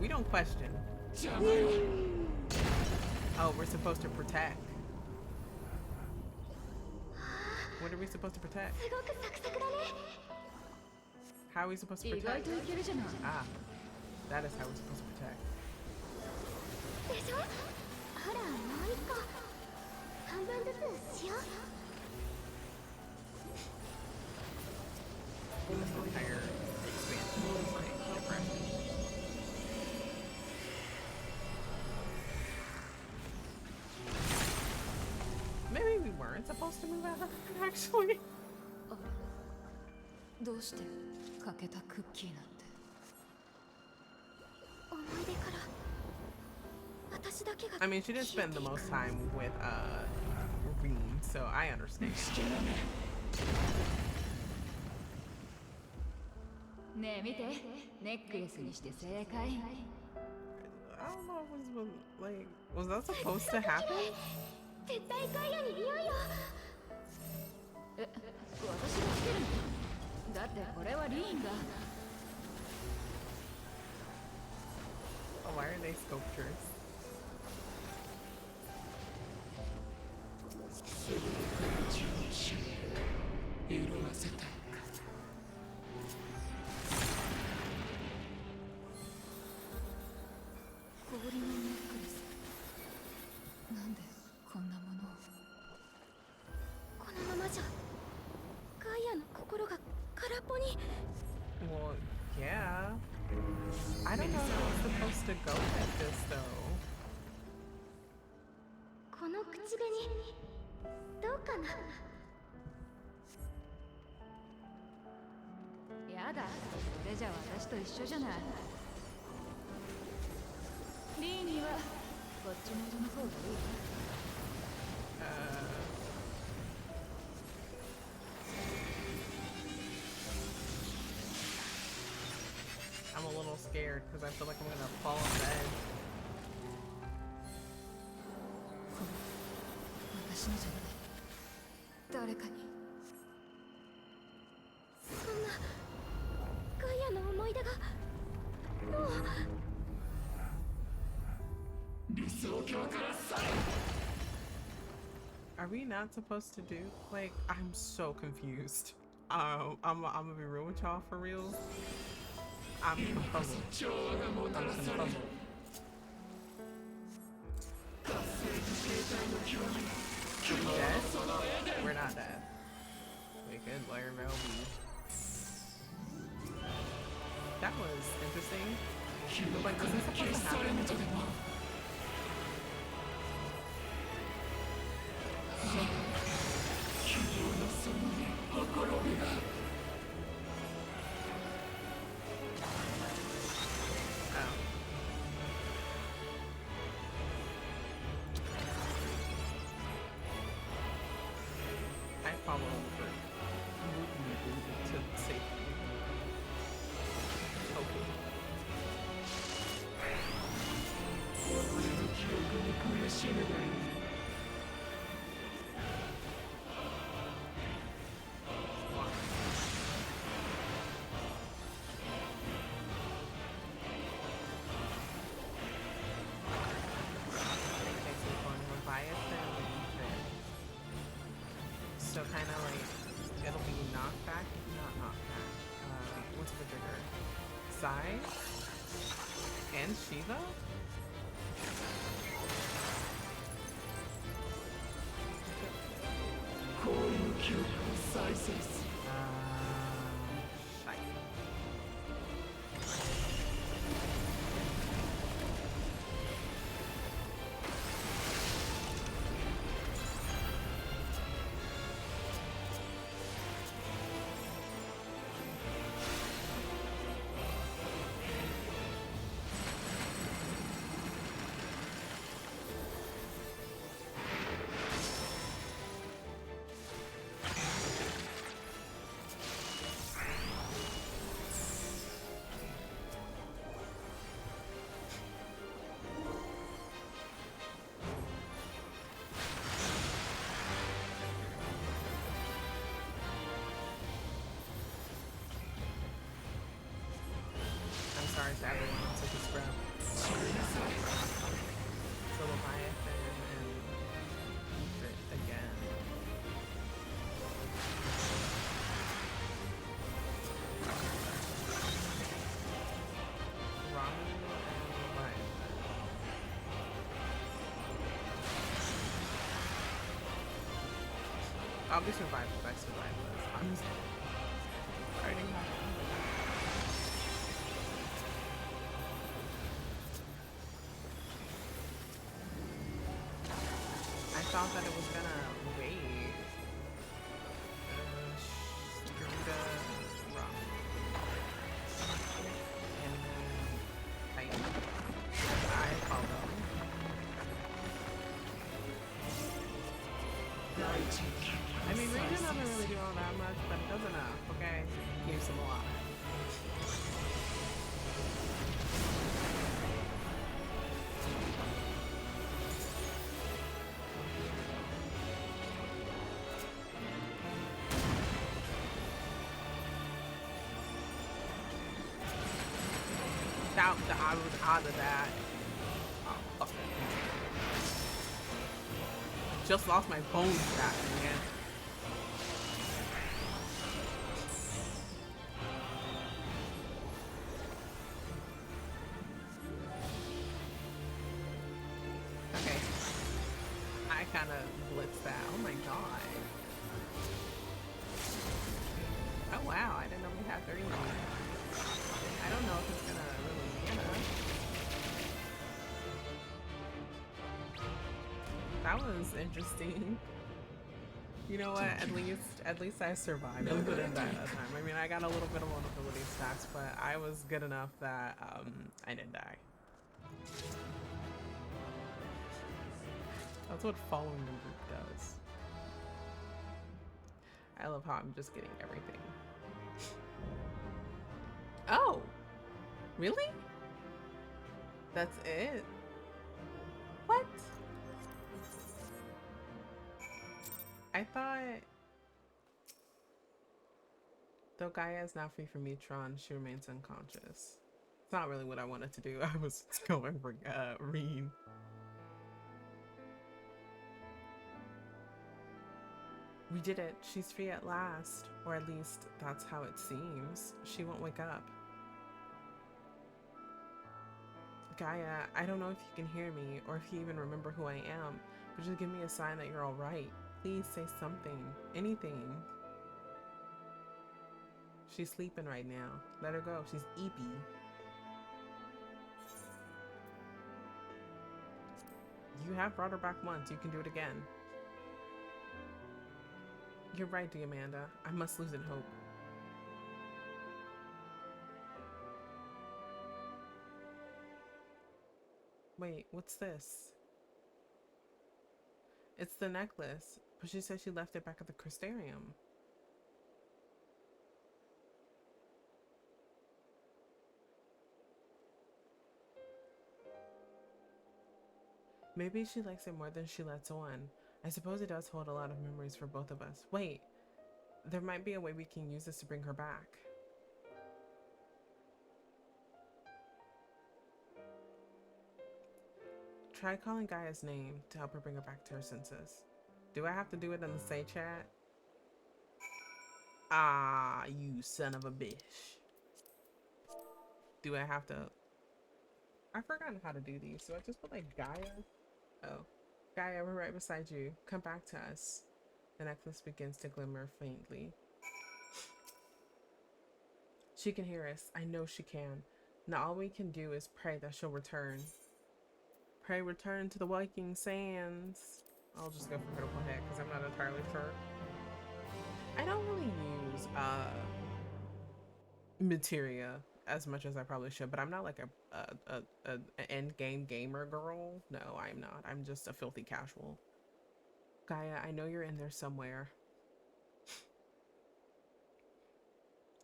We don't question. Oh, we're supposed to protect. What are we supposed to protect? How are we supposed to protect? Ah, that is how we're supposed to protect. This entire expansion is like depressing. Maybe we weren't supposed to move out of it, actually. どうしてかけたクッキーなんて。思い出から私だけが I mean, she did spend the most time with Reem, so I understand. ねえ見て、ネックレスにして正解。I don't know if it was like, was that supposed to happen? 絶対ガイアに似合うよ。私がつけるの？だってこれはリーンが。Oh, why are they sculptures? ぽに。 Well, yeah. I don't know how it's supposed to go like this though. この口紅どうかな。やだ、それじゃ私と一緒じゃない。リーにはこっちの色の方がいい。I'm a little scared because I feel like I'm gonna fall off the edge. 私のじゃない。誰かに。そんなガイアの思い出がもう。 Are we not supposed to do like? I'm so confused. I'm gonna be real with y'all for real. I'm puzzled. I'm puzzled. Are we dead? We're not dead. We could very well be. That was interesting. But like, was this supposed to happen? I follow for movement to safety. Hopefully. So kind of like it'll be knockback, not knockback. What's the trigger? Sai and Shiva. Shite. Sorry to everyone who took a scrub. So Leviathan and Ifrit again. Ramu and Leviathan. I'll be survived if I survive this. I'm just fighting hard. I thought that it was gonna wait. Garuda, Rum. And then I follow. I mean, Ranger doesn't really do all that much, but it does enough, okay? Keeps him alive. I was out of that. Oh, fuck it. Just lost my bones back, man. Okay. I kind of blitzed that. Oh my god. Oh wow, I didn't know we had 3. I don't know if it's gonna really get us. That was interesting. You know what? At least I survived. I didn't die that time. I mean, I got a little bit of vulnerability stats, but I was good enough that I didn't die. That's what following the group does. I love how I'm just getting everything. Oh, really? That's it? What? I thought, though Gaia is now free from Metron, she remains unconscious. It's not really what I wanted to do. I was going for Reed. We did it. She's free at last. Or at least that's how it seems. She won't wake up. Gaia, I don't know if you can hear me or if you even remember who I am, but just give me a sign that you're alright. Please say something. Anything. She's sleeping right now. Let her go. She's eepy. You have brought her back once. You can do it again. You're right, Amanda. I must lose in hope. Wait, what's this? It's the necklace, but she said she left it back at the Crystarium. Maybe she likes it more than she lets on. I suppose it does hold a lot of memories for both of us. Wait, there might be a way we can use this to bring her back. Try calling Gaia's name to help her bring her back to her senses. Do I have to do it in the say chat? Ah, you son of a bitch. Do I have to? I've forgotten how to do these, so I just put like Gaia. Oh, Gaia, we're right beside you. Come back to us. The necklace begins to glimmer faintly. She can hear us. I know she can. Now all we can do is pray that she'll return. Pray return to the Viking sands. I'll just go for critical hit because I'm not entirely sure. I don't really use materia as much as I probably should, but I'm not like an end game gamer girl. No, I'm not. I'm just a filthy casual. Gaia, I know you're in there somewhere.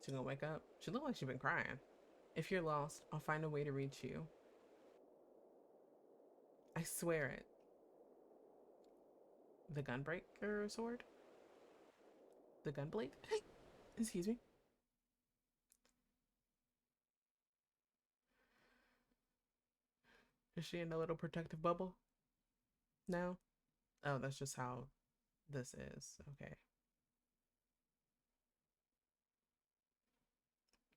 She gonna wake up? She looked like she's been crying. If you're lost, I'll find a way to reach you. I swear it. The gunbreaker sword? The gunblade? Excuse me. Is she in a little protective bubble? No? Oh, that's just how this is. Okay.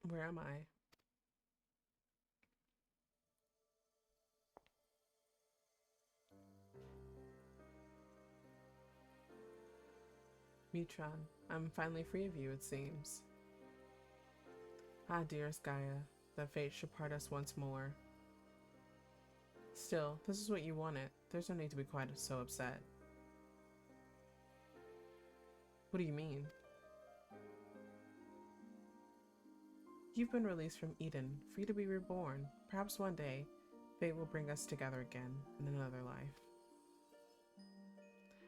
Where am I? Metron, I'm finally free of you, it seems. Ah, dearest Gaia, that fate should part us once more. Still, this is what you wanted. There's no need to be quite so upset. What do you mean? You've been released from Eden, free to be reborn. Perhaps one day, fate will bring us together again in another life.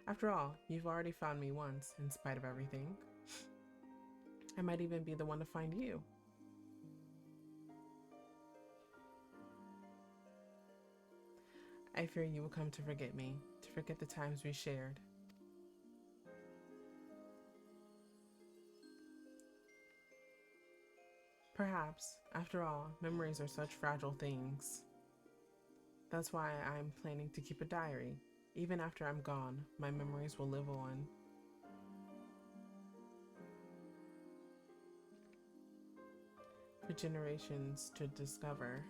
After all, you've already found me once, in spite of everything. I might even be the one to find you. I fear you will come to forget me, to forget the times we shared. Perhaps, after all, memories are such fragile things. That's why I'm planning to keep a diary. Even after I'm gone, my memories will live on. For generations to discover.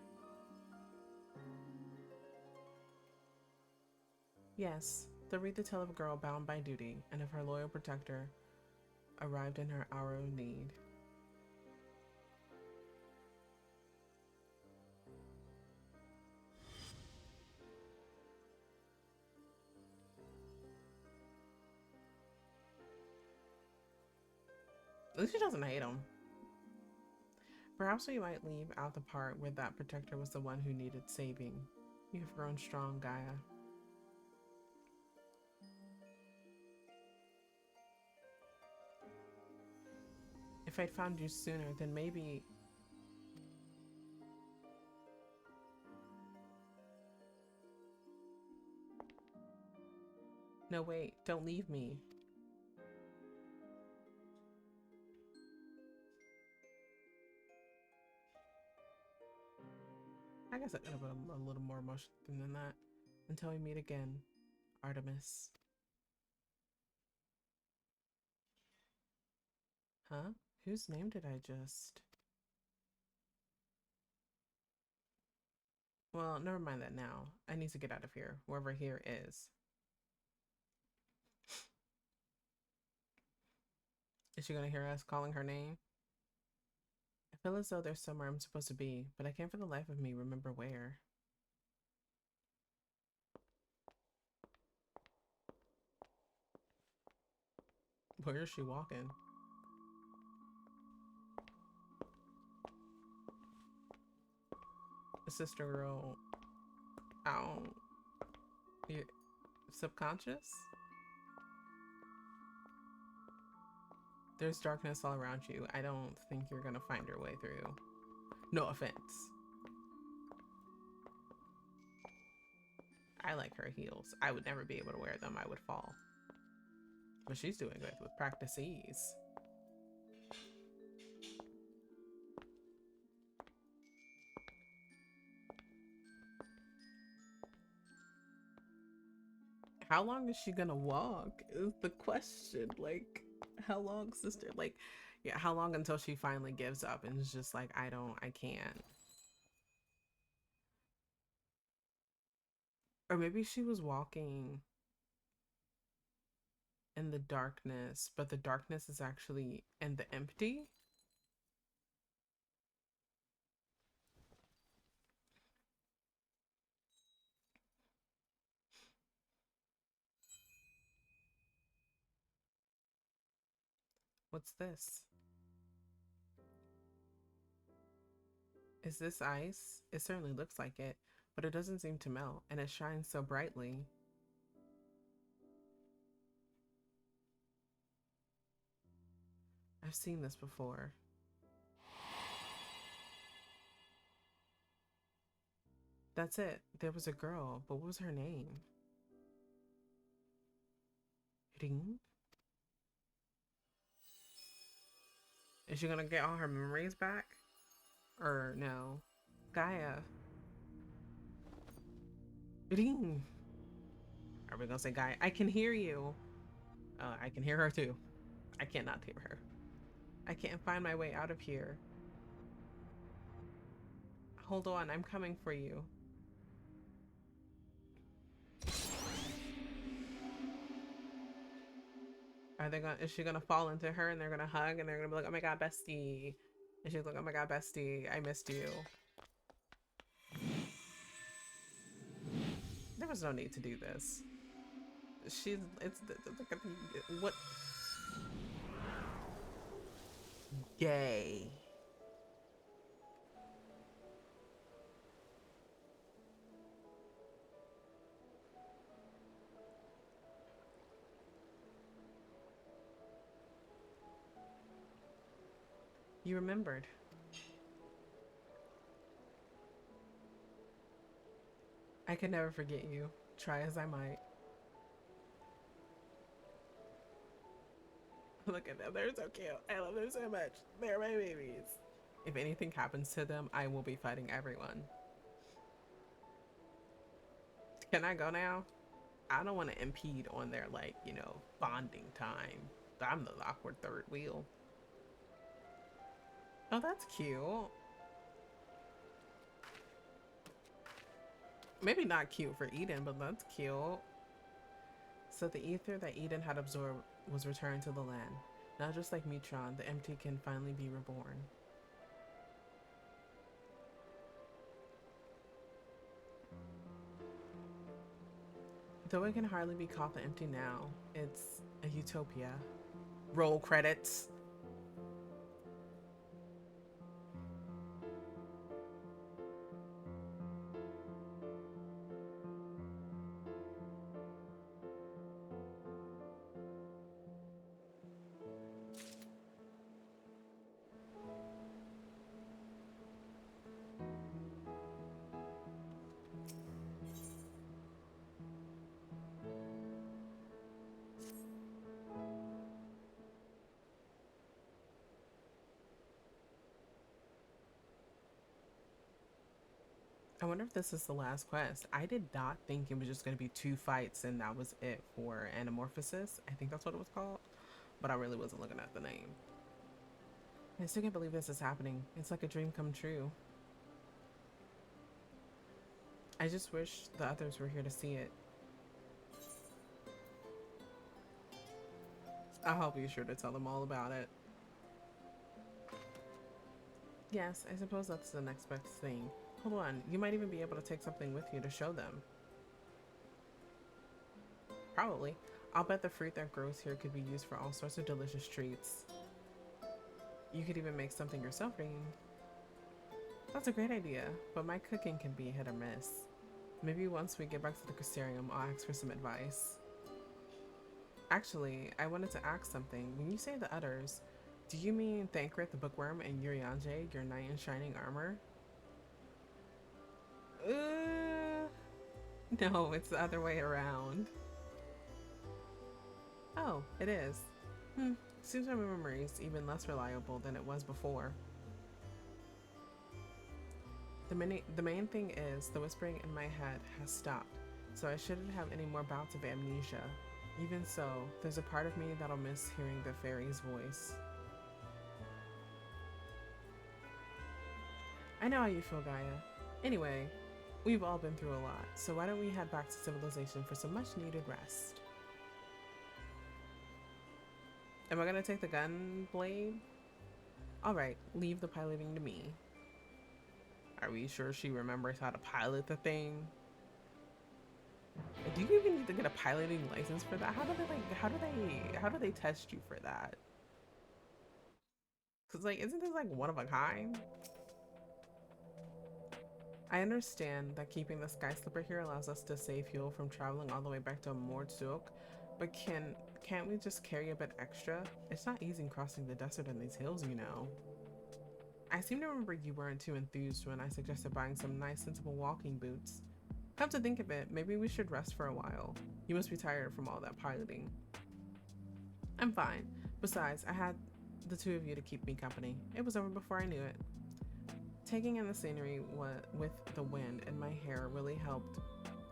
Yes, they'll read the tale of a girl bound by duty and of her loyal protector arrived in her hour of need. At least she doesn't hate him. Perhaps we might leave out the part where that protector was the one who needed saving. You have grown strong, Gaia. If I'd found you sooner, then maybe... No, wait, don't leave me. I guess I could have been a little more emotional than that. Until we meet again, Artemis. Huh? Whose name did I just... Well, never mind that now. I need to get out of here, wherever here is. Is she gonna hear us calling her name? I feel as though there's somewhere I'm supposed to be, but I can't for the life of me remember where. Where is she walking? Sister girl, I don't... You subconscious? There's darkness all around you. I don't think you're gonna find your way through. No offense. I like her heels. I would never be able to wear them. I would fall. But she's doing good with practice ease. How long is she gonna walk is the question. Like, how long, sister? Like, yeah, how long until she finally gives up and is just like, I can't. Or maybe she was walking in the darkness, but the darkness is actually in the empty. What's this? Is this ice? It certainly looks like it, but it doesn't seem to melt, and it shines so brightly. I've seen this before. That's it. There was a girl, but what was her name? Ring? Is she gonna get all her memories back? Or no? Gaia. Ring. Are we gonna say Gaia? I can hear you. I can hear her too. I cannot hear her. I can't find my way out of here. Hold on, I'm coming for you. Is she gonna fall into her and they're gonna hug and they're gonna be like, oh my god, bestie. And she's like, oh my god, bestie, I missed you. There was no need to do this. What? Gay. You remembered. I could never forget you, try as I might. Look at them, they're so cute. I love them so much. They're my babies. If anything happens to them, I will be fighting everyone. Can I go now? I don't want to impede on their, like, you know, bonding time. I'm the awkward third wheel. Oh, that's cute. Maybe not cute for Eden, but that's cute. So the ether that Eden had absorbed was returned to the land. Now just like Mitron, the empty can finally be reborn. Though it can hardly be called the empty now, it's a utopia. Roll credits. I wonder if this is the last quest. I did not think it was just going to be 2 fights and that was it for Anamorphosis. I think that's what it was called, but I really wasn't looking at the name. I still can't believe this is happening. It's like a dream come true. I just wish the others were here to see it. I'll be sure to tell them all about it. Yes, I suppose that's the next best thing. Hold on, you might even be able to take something with you to show them. Probably. I'll bet the fruit that grows here could be used for all sorts of delicious treats. You could even make something yourself, Rain. That's a great idea, but my cooking can be hit or miss. Maybe once we get back to the Crystarium, I'll ask for some advice. Actually, I wanted to ask something. When you say the others, do you mean Thancred the Bookworm and Urianger, your knight in shining armor? No, it's the other way around. Oh, it is. Seems my memory is even less reliable than it was before. The main thing is the whispering in my head has stopped, so I shouldn't have any more bouts of amnesia. Even so, there's a part of me that'll miss hearing the fairy's voice. I know how you feel, Gaia. Anyway, we've all been through a lot, so why don't we head back to civilization for some much needed rest? Am I gonna take the gun blade? Alright, leave the piloting to me. Are we sure she remembers how to pilot the thing? Do you even need to get a piloting license for that? How do they test you for that? Cause like, isn't this like one of a kind? I understand that keeping the Sky Slipper here allows us to save fuel from traveling all the way back to Mordsuk, but can't we just carry a bit extra? It's not easy crossing the desert in these hills, you know. I seem to remember you weren't too enthused when I suggested buying some nice, sensible walking boots. Come to think of it, maybe we should rest for a while. You must be tired from all that piloting. I'm fine. Besides, I had the two of you to keep me company. It was over before I knew it. Taking in the scenery with the wind in my hair really helped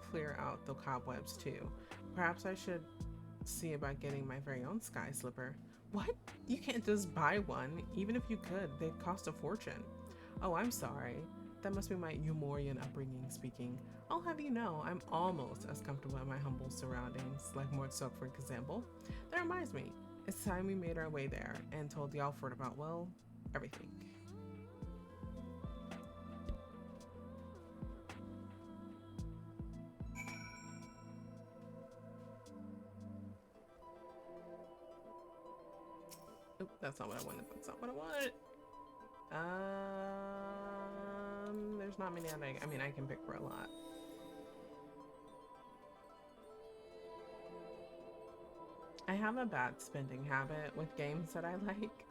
clear out the cobwebs too. Perhaps I should see about getting my very own Sky Slipper. What? You can't just buy one. Even if you could, they'd cost a fortune. Oh, I'm sorry. That must be my Umorian upbringing speaking. I'll have you know, I'm almost as comfortable in my humble surroundings, like Mordsuk, for example. That reminds me, it's time we made our way there and told the Alford about, well, everything. Oop, that's not what I wanted. That's not what I wanted. There's not many other, I mean, I can pick for a lot. I have a bad spending habit with games that I like.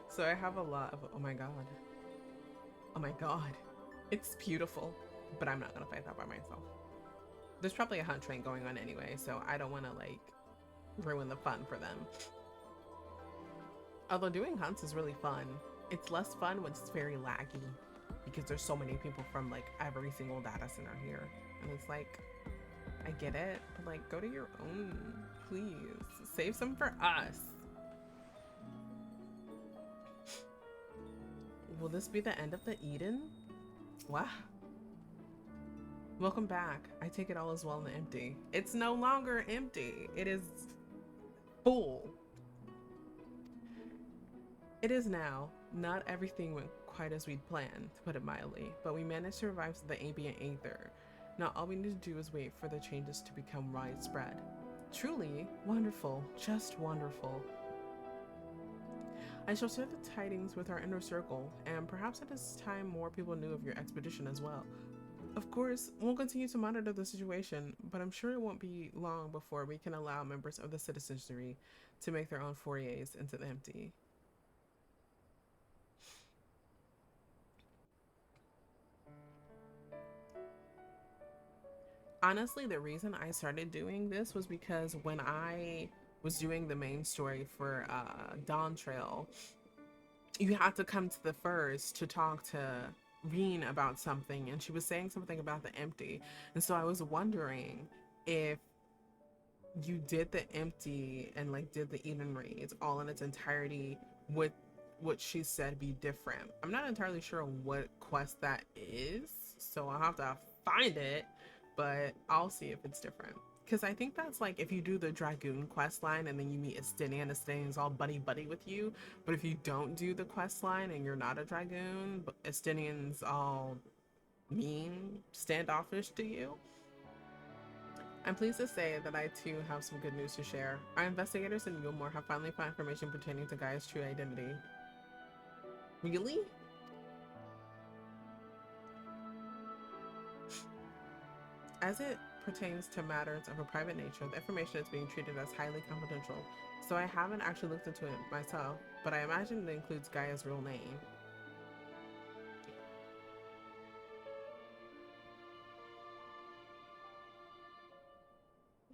So I have a lot of, oh my god. Oh my god. It's beautiful, but I'm not gonna fight that by myself. There's probably a hunt train going on anyway, so I don't wanna like ruin the fun for them. Although doing hunts is really fun. It's less fun when it's very laggy because there's so many people from like every single data center here. And it's like, I get it, but like go to your own, please. Save some for us. Will this be the end of the Eden? Wow. Welcome back. I take it all is well and empty. It's no longer empty. It is full. It is now. Not everything went quite as we'd planned, to put it mildly, but we managed to revive the ambient aether. Now all we need to do is wait for the changes to become widespread. Truly wonderful, just wonderful. I shall share the tidings with our inner circle, and perhaps it is time more people knew of your expedition as well. Of course, we'll continue to monitor the situation, but I'm sure it won't be long before we can allow members of the citizenry to make their own forays into the empty. Honestly, the reason I started doing this was because when I was doing the main story for Dawn Trail, you had to come to the first to talk to Reen about something, and she was saying something about the empty. And so I was wondering if you did the empty and like did the Eden raids all in its entirety, would what she said be different? I'm not entirely sure what quest that is, so I'll have to find it, but I'll see if it's different. Because I think that's like if you do the Dragoon quest line and then you meet Estinian, Estinian's all buddy-buddy with you. But if you don't do the quest line and you're not a Dragoon, Estinian's all mean, standoffish to you. I'm pleased to say that I too have some good news to share. Our investigators in Yulmore have finally found information pertaining to Gaia's true identity. Really? As it pertains to matters of a private nature, the information is being treated as highly confidential, so I haven't actually looked into it myself, but I imagine it includes Gaia's real name.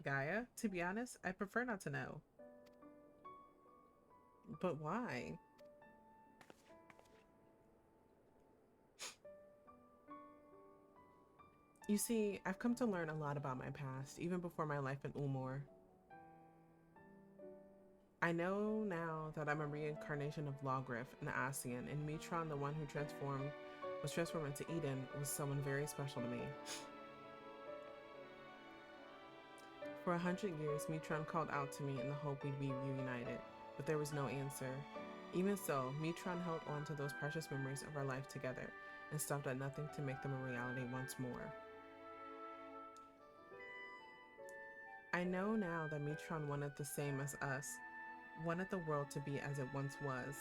Gaia? To be honest, I prefer not to know. But why? You see, I've come to learn a lot about my past, even before my life in Ulmor. I know now that I'm a reincarnation of Lawgriff, an Asian, and Mitron, the one who was transformed into Eden, was someone very special to me. For 100 years, Mitron called out to me in the hope we'd be reunited, but there was no answer. Even so, Mitron held on to those precious memories of our life together, and stopped at nothing to make them a reality once more. I know now that Mitron wanted the same as us, wanted the world to be as it once was.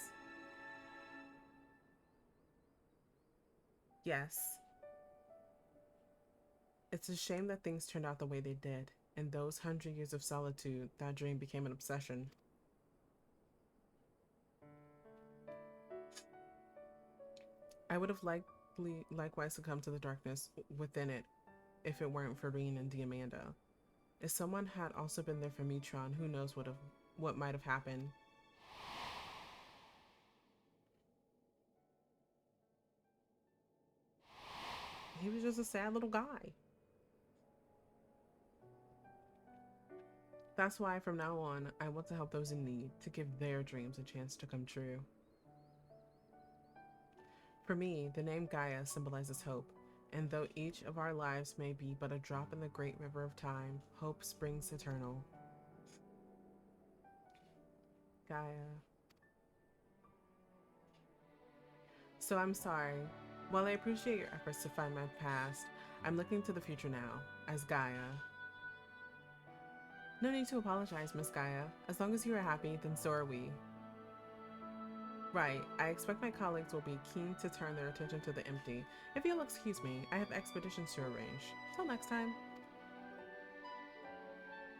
Yes. It's a shame that things turned out the way they did. In those 100 years of solitude, that dream became an obsession. I would have likewise succumbed to the darkness within it if it weren't for Reen and Diamanda. If someone had also been there for Mitron, who knows what might have happened. He was just a sad little guy. That's why from now on, I want to help those in need, to give their dreams a chance to come true. For me, the name Gaia symbolizes hope, and though each of our lives may be but a drop in the great river of time, hope springs eternal. Gaia. So I'm sorry. While I appreciate your efforts to find my past, I'm looking to the future now, as Gaia. No need to apologize, Miss Gaia. As long as you are happy, then so are we. Right, I expect my colleagues will be keen to turn their attention to the empty. If you'll excuse me, I have expeditions to arrange. Till next time.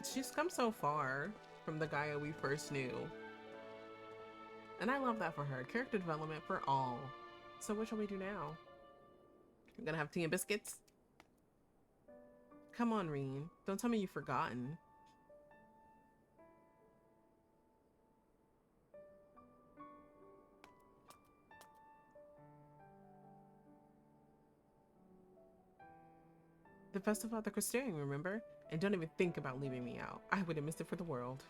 She's come so far from the Gaia we first knew. And I love that for her. Character development for all. So what shall we do now? We're gonna have tea and biscuits? Come on, Reen. Don't tell me you've forgotten. The festival at the Crystarium, remember? And don't even think about leaving me out. I would have missed it for the world.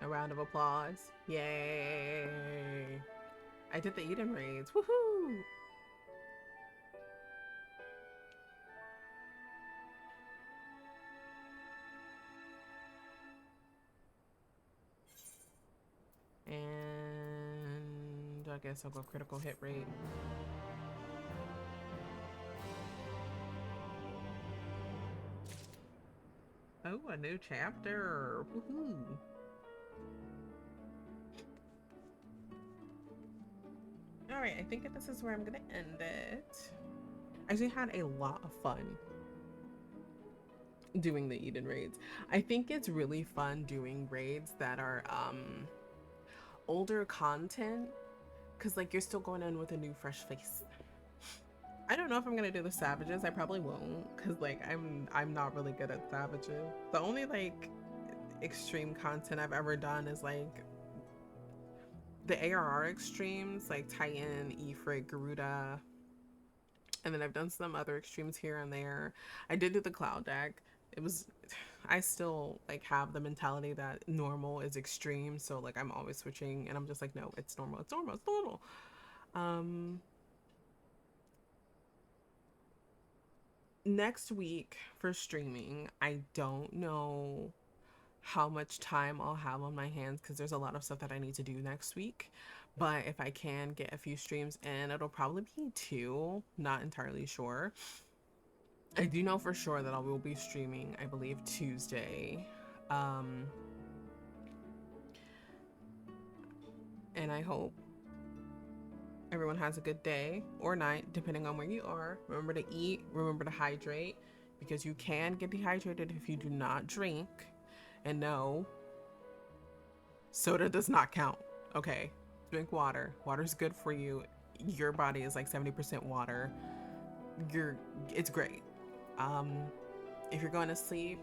A round of applause. Yay! I did the Eden raids. Woohoo! And I guess I'll go critical hit rate. Oh, a new chapter. Woohoo! Alright, I think this is where I'm gonna end it. I actually had a lot of fun doing the Eden raids. I think it's really fun doing raids that are older content because like you're still going in with a new fresh face. I don't know if I'm gonna do the savages. I probably won't, because like I'm not really good at savages. The only like extreme content I've ever done is like the ARR extremes, like Titan, Ifrit, Garuda, and then I've done some other extremes here and there. I did do the cloud deck. It was, I still like have the mentality that normal is extreme, so like I'm always switching, and I'm just like, no, it's normal, it's normal, it's normal. Next week for streaming, I don't know how much time I'll have on my hands because there's a lot of stuff that I need to do next week. But if I can get a few streams in, it'll probably be 2, not entirely sure. I do know for sure that I will be streaming, I believe, Tuesday. And I hope everyone has a good day or night, depending on where you are. Remember to eat, remember to hydrate, because you can get dehydrated if you do not drink. And no, soda does not count, okay? Drink water. Water's good for you. Your body is like 70% water. It's great. If you're going to sleep,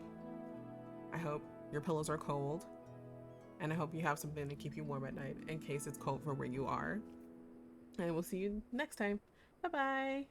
I hope your pillows are cold, and I hope you have something to keep you warm at night in case it's cold for where you are. And we'll see you next time. Bye bye.